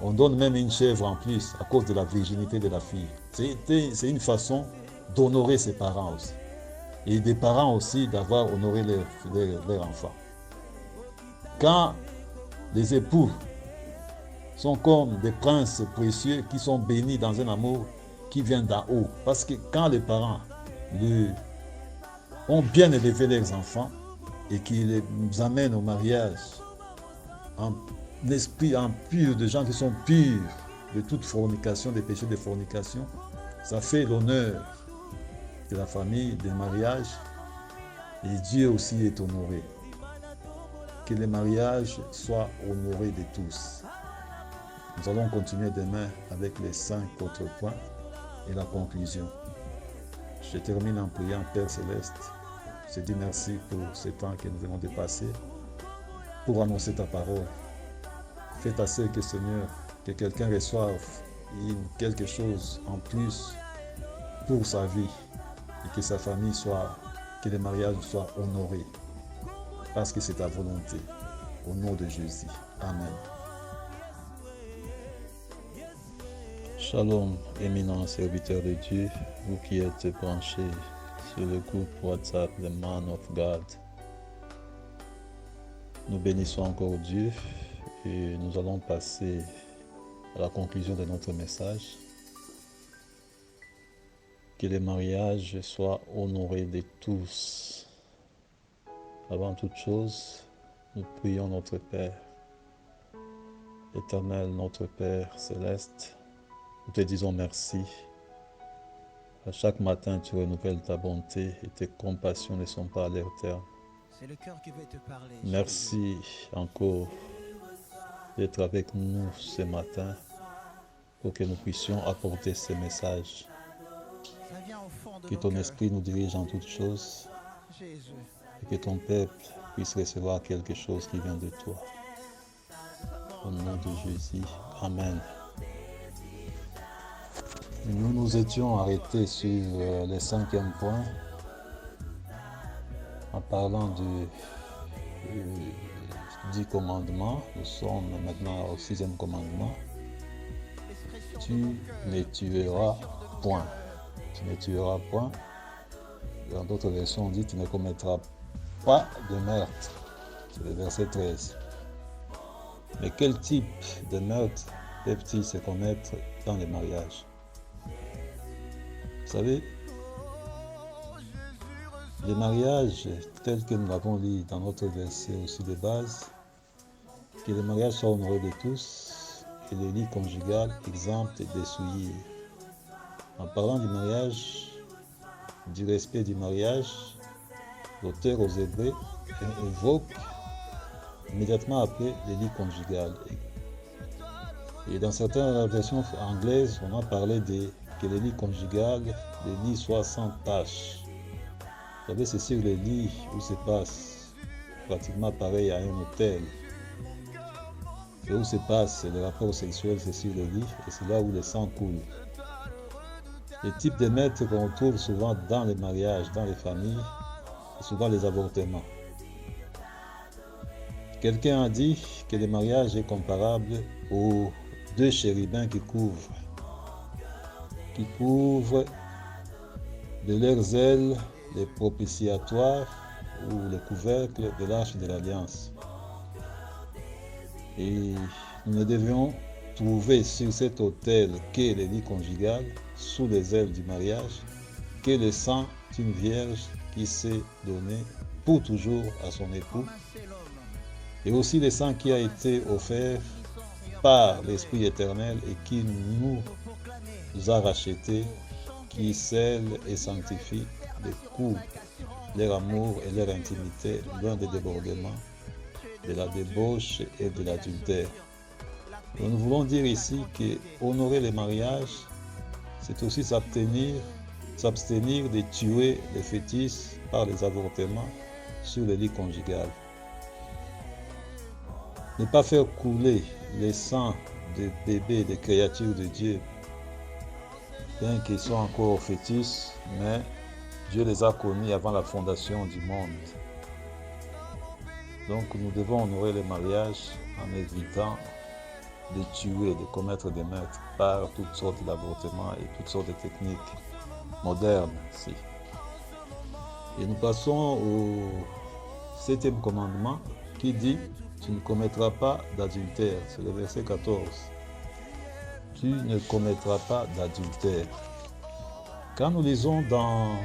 on donne même une chèvre en plus à cause de la virginité de la fille. C'est une façon d'honorer ses parents aussi. Et des parents aussi d'avoir honoré leur enfant. Quand les époux sont comme des princes précieux qui sont bénis dans un amour qui vient d'en haut. Parce que quand les parents ont bien élevé leurs enfants et qu'ils les amènent au mariage en esprit, en pur, de gens qui sont purs de toute fornication, des péchés de fornication, ça fait l'honneur de la famille, des mariages, et Dieu aussi est honoré. Que les mariages soient honorés de tous. Nous allons continuer demain avec les 5 autres points et la conclusion. Je termine en priant, Père Céleste. Je te dis merci pour ce temps que nous venons de passer pour annoncer ta parole. Faites assez que Seigneur, que quelqu'un reçoive quelque chose en plus pour sa vie et que sa famille que les mariages soient honorés parce que c'est ta volonté. Au nom de Jésus. Amen. Shalom, éminent serviteur de Dieu, vous qui êtes branchés sur le groupe WhatsApp The Man of God. Nous bénissons encore Dieu et nous allons passer à la conclusion de notre message. Que les mariages soient honorés de tous. Avant toute chose, nous prions notre Père. Éternel, notre Père céleste, nous te disons merci. À chaque matin, tu renouvelles ta bonté et tes compassions ne sont pas à leur terme. C'est le cœur qui veut te parler. Merci encore d'être avec nous ce matin pour que nous puissions apporter ce message. Que ton esprit nous dirige en toutes choses et que ton peuple puisse recevoir quelque chose qui vient de toi. Au nom de Jésus, Amen. Nous nous étions arrêtés sur le 5e point en parlant du commandement. Nous sommes maintenant au 6e commandement. Tu ne tueras point. Tu ne tueras point. Dans d'autres versions, on dit tu ne commettras pas de meurtre. C'est le verset 13. Mais quel type de meurtre peuvent-ils se commettre dans les mariages? Vous savez, les mariages tels que nous l'avons lu dans notre verset aussi de base, que les mariages soient honorés de tous et les lits conjugales exemptés des souillures. En parlant du mariage, du respect du mariage, l'auteur aux Hébreux évoque immédiatement après les lits conjugales. Et dans certaines versions anglaises, on a parlé que les lits conjugales, les lits soient sans tache. Vous savez, c'est sur les lits où se passe pratiquement pareil à un hôtel. Et où se passe le rapport sexuel, c'est sur le lit, et c'est là où le sang coule. Les types de maîtres qu'on trouve souvent dans les mariages, dans les familles, c'est souvent les avortements. Quelqu'un a dit que le mariage est comparable aux 2 chérubins qui couvrent de leurs ailes les propitiatoires ou les couvercles de l'arche de l'Alliance. Et nous ne devions trouver sur cet autel que les lits conjugales, sous les ailes du mariage, que le sang d'une vierge qui s'est donné pour toujours à son époux, et aussi le sang qui a été offert par l'Esprit éternel et qui nous a rachetés, qui scelle et sanctifie les couples, leur amour et leur intimité, loin des débordements, de la débauche et de l'adultère. Nous voulons dire ici que honorer les mariages, c'est aussi s'abstenir de tuer les fœtus par les avortements sur le lit conjugal. Ne pas faire couler les sangs des bébés, des créatures de Dieu, bien qu'ils soient encore au fœtus, mais Dieu les a connus avant la fondation du monde. Donc nous devons honorer le mariage en évitant de tuer, de commettre des meurtres par toutes sortes d'avortements et toutes sortes de techniques modernes. Si. Et nous passons au 7e commandement qui dit « Tu ne commettras pas d'adultère ». C'est le verset 14. Tu ne commettras pas d'adultère. Quand nous lisons dans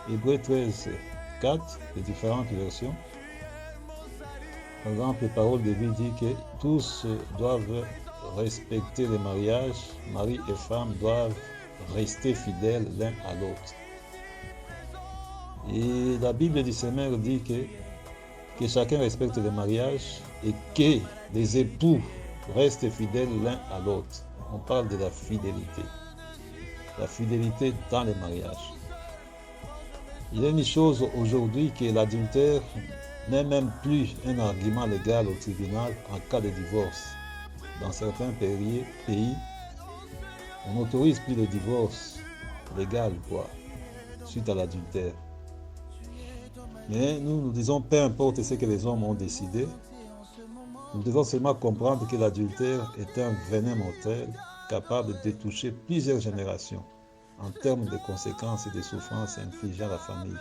Hébreux 13, 4, les différentes versions, par exemple, les paroles de Dieu disent que tous doivent respecter le mariage, mari et femme doivent rester fidèles l'un à l'autre. Et la Bible du Seigneur dit que chacun respecte le mariage et que les époux restent fidèles l'un à l'autre. On parle de la fidélité dans le mariage. Il y a une chose aujourd'hui que l'adultère n'est même plus un argument légal au tribunal en cas de divorce. Dans certains pays, on n'autorise plus le divorce légal, suite à l'adultère. Mais nous disons, peu importe ce que les hommes ont décidé, nous devons seulement comprendre que l'adultère est un venin mortel capable de toucher plusieurs générations en termes de conséquences et de souffrances infligées à la famille.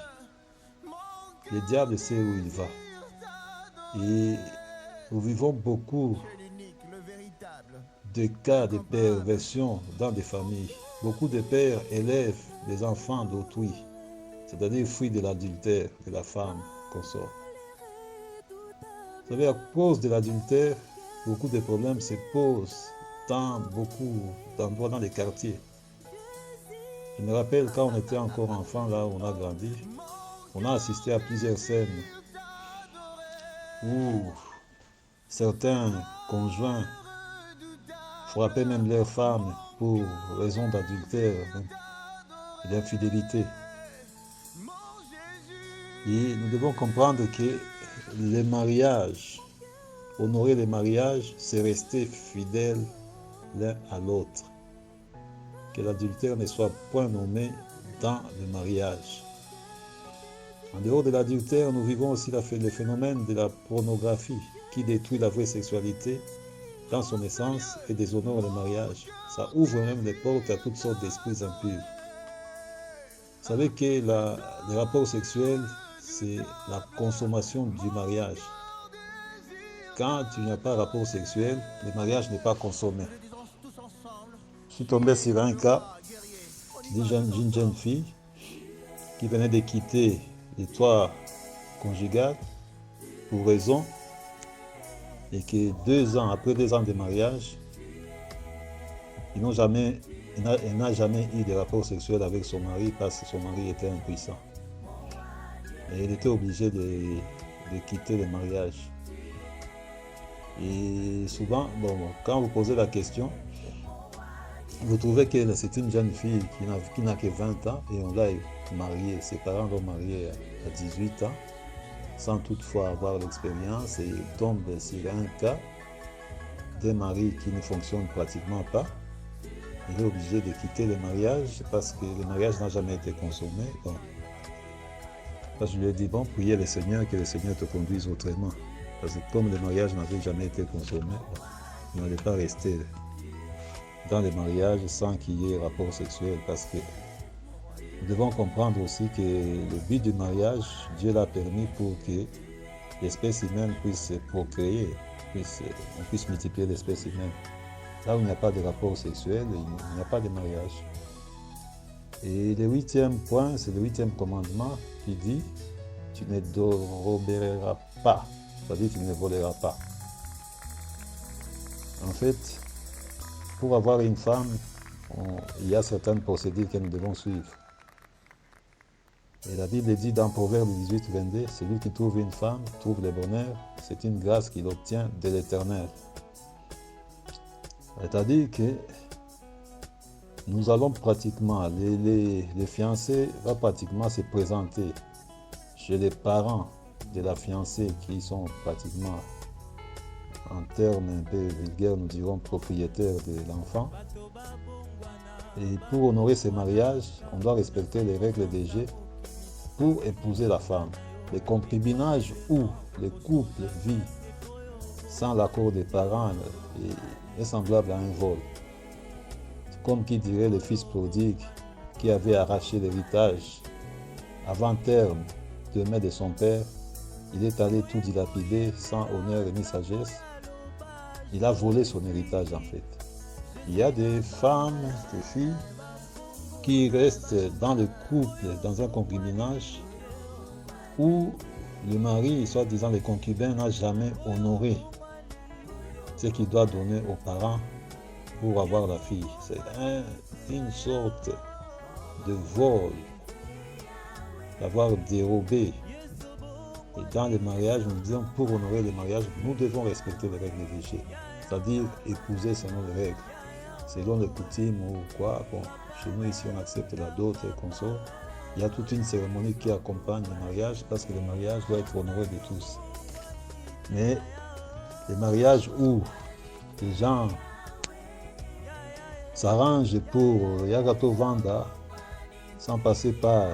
Le diable sait où il va. Et nous vivons beaucoup de cas de perversion dans des familles. Beaucoup de pères élèvent les enfants d'autrui, c'est-à-dire fruit de l'adultère de la femme qu'on sort. Vous savez, à cause de l'adultère, beaucoup de problèmes se posent dans beaucoup d'endroits dans les quartiers. Je me rappelle quand on était encore enfant, là où on a grandi, on a assisté à plusieurs scènes où certains conjoints frappaient même leurs femmes pour raison d'adultère et d'infidélité. Et nous devons comprendre que les mariages, honorer les mariages, c'est rester fidèle l'un à l'autre. Que l'adultère ne soit point nommé dans le mariage. En dehors de l'adultère, nous vivons aussi le phénomène de la pornographie qui détruit la vraie sexualité dans son essence et déshonore le mariage. Ça ouvre même les portes à toutes sortes d'esprits impurs. Vous savez que les rapports sexuels, c'est la consommation du mariage. Quand tu n'as pas de rapport sexuel, le mariage n'est pas consommé. Je suis tombé sur un cas d'une jeune fille qui venait de quitter le toit conjugal pour raison et que après 2 ans de mariage, elle n'a jamais eu de rapport sexuel avec son mari parce que son mari était impuissant. Et elle était obligée de quitter le mariage. Et souvent, quand vous posez la question, vous trouvez que c'est une jeune fille qui n'a que 20 ans et on l'a mariée. Ses parents l'ont mariée à 18 ans sans toutefois avoir l'expérience et tombe sur un cas d'un mari qui ne fonctionne pratiquement pas. Il est obligé de quitter le mariage parce que le mariage n'a jamais été consommé. Je lui ai dit, priez le Seigneur, que le Seigneur te conduise autrement. Parce que comme le mariage n'avait jamais été consommé, il n'allait pas rester dans le mariage sans qu'il y ait rapport sexuel. Parce que nous devons comprendre aussi que le but du mariage, Dieu l'a permis pour que l'espèce humaine puisse procréer, on puisse multiplier l'espèce humaine. Là où il n'y a pas de rapport sexuel, il n'y a pas de mariage. Et le 8e point, c'est le 8e commandement qui dit « Tu ne déroberas pas », c'est-à-dire « Tu ne voleras pas ». En fait, pour avoir une femme, il y a certaines procédures que nous devons suivre. Et la Bible dit dans Proverbe 18, 22, « Celui qui trouve une femme trouve le bonheur, c'est une grâce qu'il obtient de l'Éternel. » C'est-à-dire que nous allons pratiquement, les fiancés vont pratiquement se présenter chez les parents de la fiancée qui sont pratiquement en termes un peu vulgaires, nous dirons propriétaire de l'enfant. Et pour honorer ces mariages, on doit respecter les règles des jeux pour épouser la femme. Les concubinages où le couple vit sans l'accord des parents est semblable à un vol. C'est comme qui dirait le fils prodigue qui avait arraché l'héritage avant terme de main de son père. Il est allé tout dilapider sans honneur ni sagesse. Il a volé son héritage en fait. Il y a des femmes, des filles qui restent dans le couple, dans un concubinage où le mari, soi-disant le concubin, n'a jamais honoré ce qu'il doit donner aux parents pour avoir la fille. C'est une sorte de vol, d'avoir dérobé. Et dans les mariages, nous disons, pour honorer le mariage, nous devons respecter les règles du jeu, c'est-à-dire épouser selon les règles, selon les coutumes ou quoi. Bon, chez nous ici, on accepte la dot et consort. Il y a toute une cérémonie qui accompagne le mariage parce que le mariage doit être honoré de tous. Mais les mariages où les gens s'arrangent pour Yagato Vanda sans passer par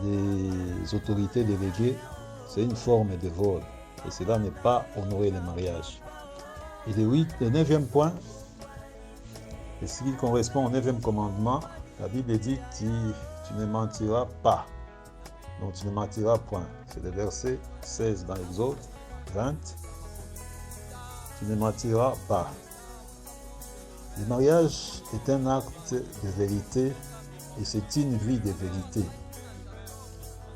les autorités déléguées, c'est une forme de vol. Et cela n'est pas honorer le mariage. Et le 9e point, et ce qui correspond au 9e commandement, la Bible dit tu ne mentiras pas. Donc tu ne mentiras point. C'est le verset 16 dans l'Exode 20. Tu ne mentiras pas. Le mariage est un acte de vérité et c'est une vie de vérité.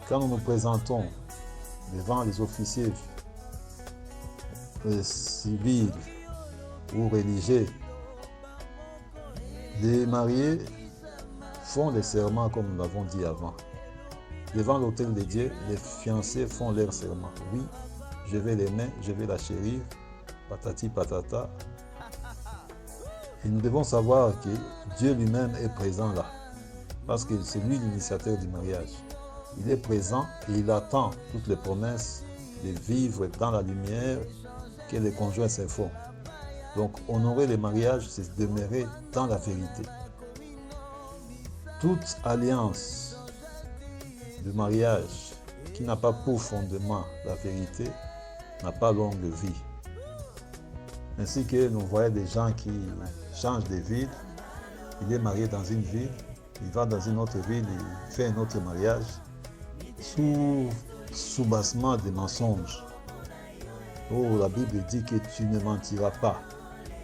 Quand nous nous présentons devant les officiers civils ou religieux, les mariés font les serments comme nous l'avons dit avant. Devant l'autel de Dieu, les fiancés font leur serment. Oui, je vais l'aimer, je vais la chérir, patati patata. Et nous devons savoir que Dieu lui-même est présent là, parce que c'est lui l'initiateur du mariage. Il est présent et il attend toutes les promesses de vivre dans la lumière que les conjoints se font. Donc honorer le mariage, c'est demeurer dans la vérité. Toute alliance de mariage qui n'a pas pour fondement la vérité n'a pas longue vie. Ainsi que nous voyons des gens qui changent de ville. Il est marié dans une ville, il va dans une autre ville, il fait un autre mariage sous soubassement des mensonges. Oh, la Bible dit que tu ne mentiras pas.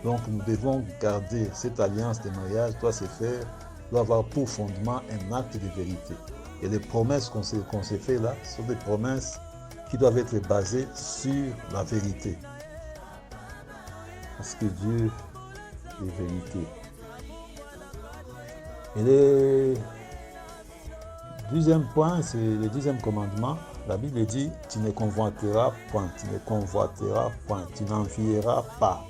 Donc nous devons garder cette alliance de mariage, doit se faire, doit avoir pour fondement un acte de vérité. Et les promesses qu'on se fait là sont des promesses qui doivent être basées sur la vérité. Parce que Dieu est vérité. Et le 10e point, c'est le 10e commandement. La Bible dit, tu ne convoiteras point, tu ne convoiteras point, tu n'envieras pas.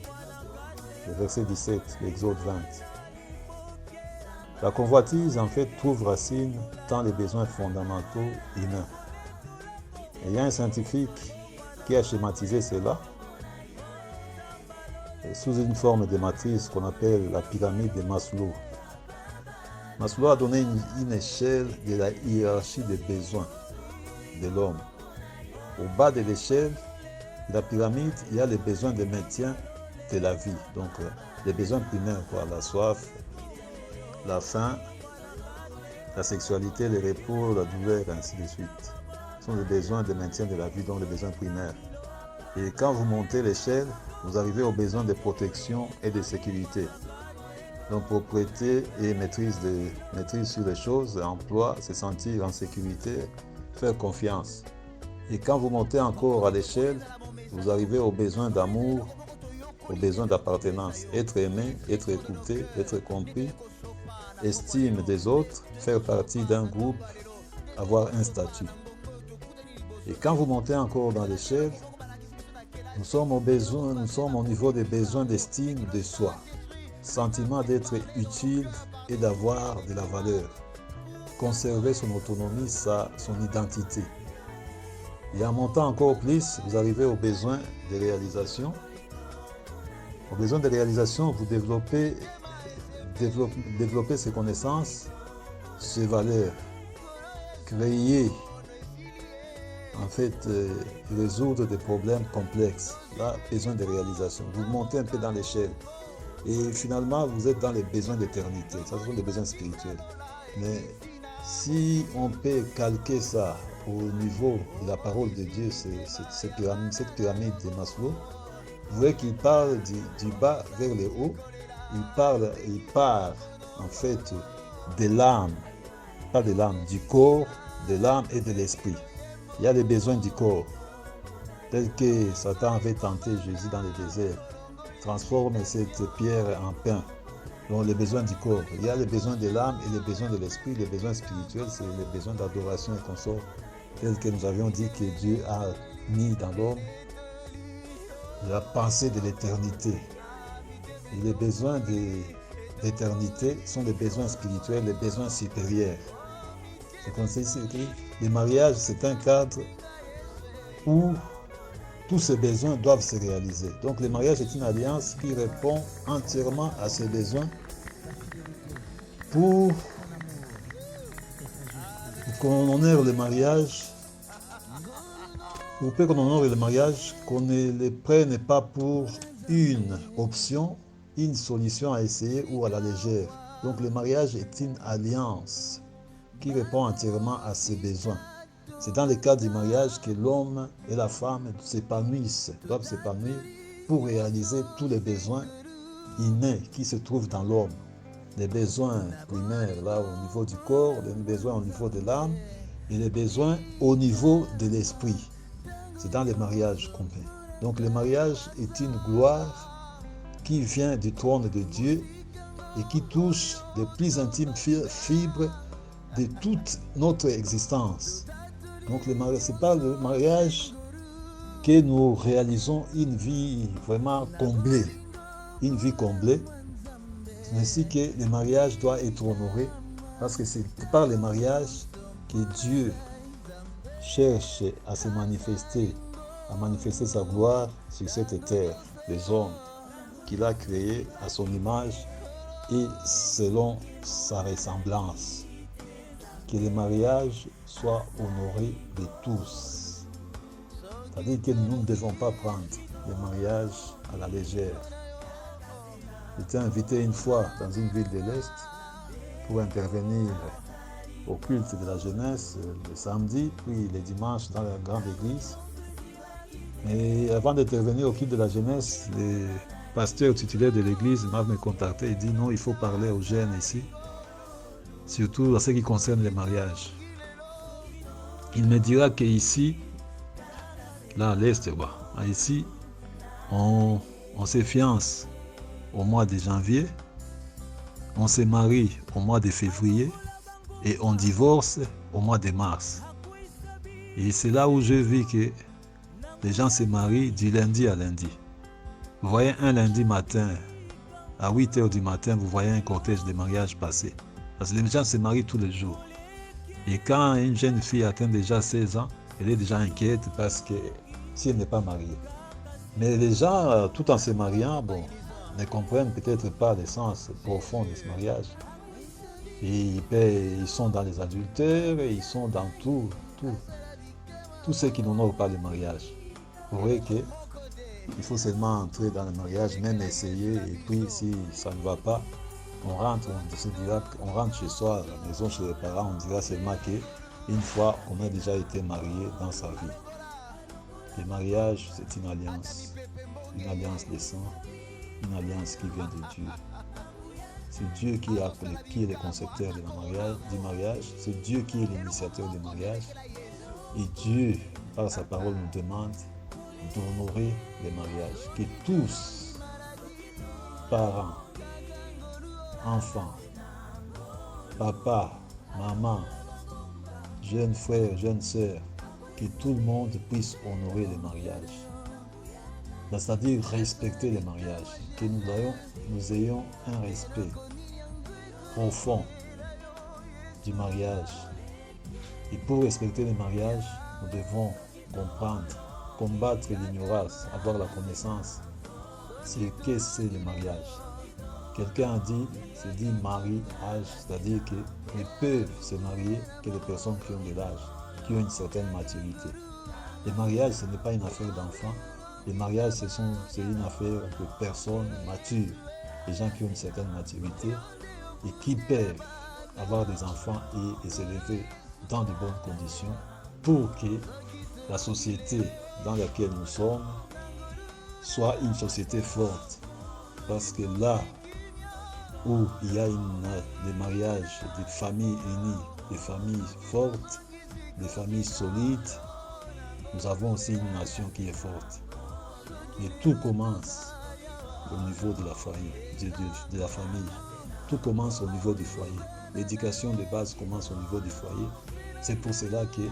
Le verset 17, l'Exode 20. La convoitise, en fait, trouve racine dans les besoins fondamentaux humains. Et il y a un scientifique qui a schématisé cela sous une forme de matrice qu'on appelle la pyramide de Maslow. Maslow a donné une échelle de la hiérarchie des besoins de l'homme. Au bas de l'échelle de la pyramide, il y a les besoins de maintien de la vie. Donc, les besoins primaires, quoi, la soif, la faim, la sexualité, le repos, la douleur, ainsi de suite. Ce sont les besoins de maintien de la vie, donc les besoins primaires. Et quand vous montez l'échelle, vous arrivez aux besoins de protection et de sécurité. Donc propriété et maîtrise sur les choses, emploi, se sentir en sécurité, faire confiance. Et quand vous montez encore à l'échelle, vous arrivez aux besoins d'amour, aux besoins d'appartenance, être aimé, être écouté, être compris, estime des autres, faire partie d'un groupe, avoir un statut. Et quand vous montez encore dans l'échelle, nous sommes au niveau des besoins d'estime de soi, sentiment d'être utile et d'avoir de la valeur, conserver son autonomie, son identité. Et en montant encore plus, vous arrivez aux besoins de réalisation. Aux besoins de réalisation, vous développez ces connaissances, ces valeurs, créer, en fait, résoudre des problèmes complexes. Là, besoin de réalisation. Vous montez un peu dans l'échelle. Et finalement, vous êtes dans les besoins d'éternité. Ça, ce sont des besoins spirituels. Mais si on peut calquer ça au niveau de la parole de Dieu, cette pyramide de Maslow, vous voyez qu'il parle du bas vers le haut. Il part en fait de l'âme, pas de l'âme, du corps, de l'âme et de l'esprit. Il y a les besoins du corps, tels que Satan avait tenté Jésus dans le désert. Transforme cette pierre en pain. Donc les besoins du corps. Il y a les besoins de l'âme et les besoins de l'esprit. Les besoins spirituels, c'est les besoins d'adoration et consort, tels que nous avions dit que Dieu a mis dans l'homme la pensée de l'éternité. Et les besoins de l'éternité sont les besoins spirituels, les besoins supérieurs. C'est comme ça ici, okay? Le mariage, c'est un cadre où tous ces besoins doivent se réaliser. Donc le mariage est une alliance qui répond entièrement à ces besoins pour qu'on honore le mariage, pour qu'on honore le mariage, qu'on ne le prenne pas pour une option, une solution à essayer ou à la légère. Donc le mariage est une alliance qui répond entièrement à ses besoins. C'est dans le cadre du mariage que l'homme et la femme doivent s'épanouir pour réaliser tous les besoins innés qui se trouvent dans l'homme. Les besoins primaires là au niveau du corps, les besoins au niveau de l'âme et les besoins au niveau de l'esprit. C'est dans le mariage qu'on fait. Donc le mariage est une gloire qui vient du trône de Dieu et qui touche les plus intimes fibres de toute notre existence. Donc c'est par le mariage que nous réalisons une vie vraiment comblée. Une vie comblée. C'est ainsi que le mariage doit être honoré parce que c'est par le mariage que Dieu cherche à se manifester, à manifester sa gloire sur cette terre, les hommes qu'il a créés à son image et selon sa ressemblance. Que le mariage soit honoré de tous. C'est-à-dire que nous ne devons pas prendre le mariage à la légère. J'étais invité une fois dans une ville de l'Est pour intervenir au culte de la jeunesse le samedi, puis le dimanche dans la grande église. Et avant d'intervenir au culte de la jeunesse, le pasteur titulaire de l'église m'a contacté et dit non, il faut parler aux jeunes ici, surtout en ce qui concerne les mariages. Il me dira qu'ici, là à l'Est, ici, on se fiance au mois de janvier, on se marie au mois de février et on divorce au mois de mars. Et c'est là où je vis que les gens se marient du lundi à lundi. Vous voyez un lundi matin, à 8h du matin, vous voyez un cortège de mariage passer. Parce que les gens se marient tous les jours. Et quand une jeune fille atteint déjà 16 ans, elle est déjà inquiète parce que si elle n'est pas mariée. Mais les gens, tout en se mariant, ne comprennent peut-être pas le sens profond de ce mariage. Et ils sont dans les adultères, ils sont dans tout ce qui n'honore pas le mariage. Vous voyez qu'il faut seulement entrer dans le mariage, même essayer, et puis si ça ne va pas, on rentre chez soi, à la maison, chez les parents, on dira seulement qu'une fois, on a déjà été marié dans sa vie. Le mariage, c'est une alliance de sang, une alliance qui vient de Dieu. C'est Dieu qui est le concepteur du mariage, c'est Dieu qui est l'initiateur du mariage, et Dieu, par sa parole, nous demande d'honorer le mariage, que tous, parents, enfants, papa, maman, jeunes frères, jeunes sœurs, que tout le monde puisse honorer le mariage. C'est-à-dire respecter le mariage, que nous ayons un respect profond du mariage. Et pour respecter le mariage, nous devons comprendre, combattre l'ignorance, avoir la connaissance, c'est qu'est-ce que c'est le mariage. Quelqu'un a dit, c'est dit mariage, c'est-à-dire que ne peuvent se marier que les personnes qui ont de l'âge, qui ont une certaine maturité. Le mariage, ce n'est pas une affaire d'enfants. Le mariage, c'est une affaire de personnes matures, des gens qui ont une certaine maturité et qui peuvent avoir des enfants et s'élever dans de bonnes conditions pour que la société dans laquelle nous sommes soit une société forte. Parce que là où il y a des mariages, des familles unies, des familles fortes, des familles solides, nous avons aussi une nation qui est forte. Et tout commence au niveau de la famille, de la famille. Tout commence au niveau du foyer. L'éducation de base commence au niveau du foyer. C'est pour cela que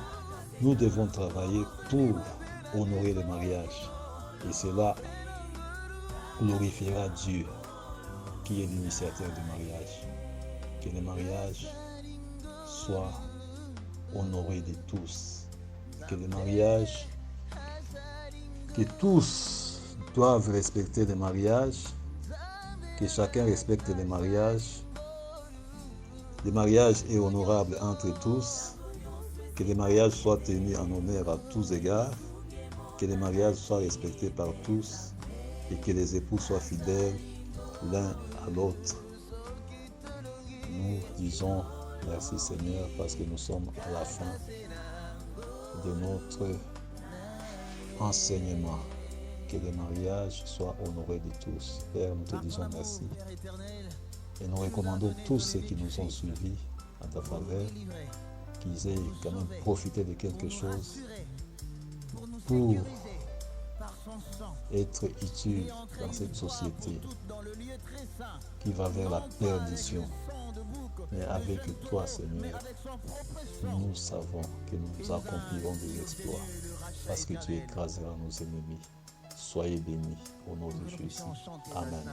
nous devons travailler pour honorer le mariage. Et cela glorifiera Dieu, qui est l'initiateur du mariage. Que le mariage soit honoré de tous. Que le mariage, que tous doivent respecter le mariage, que chacun respecte le mariage. Le mariage est honorable entre tous. Que le mariage soit tenu en honneur à tous égards. Que le mariage soit respecté par tous et que les époux soient fidèles l'un à l'autre. Nous disons merci Seigneur parce que nous sommes à la fin de notre enseignement. Que le mariage soit honoré de tous. Père, nous te disons merci. Et nous recommandons tous ceux qui nous ont suivis à ta faveur, qu'ils aient quand même profité de quelque chose pour être utiles dans cette société qui va vers la perdition. Mais avec toi, Seigneur, nous savons que nous accomplirons des exploits parce que tu écraseras nos ennemis. Soyez bénis au nom de Jésus. Amen.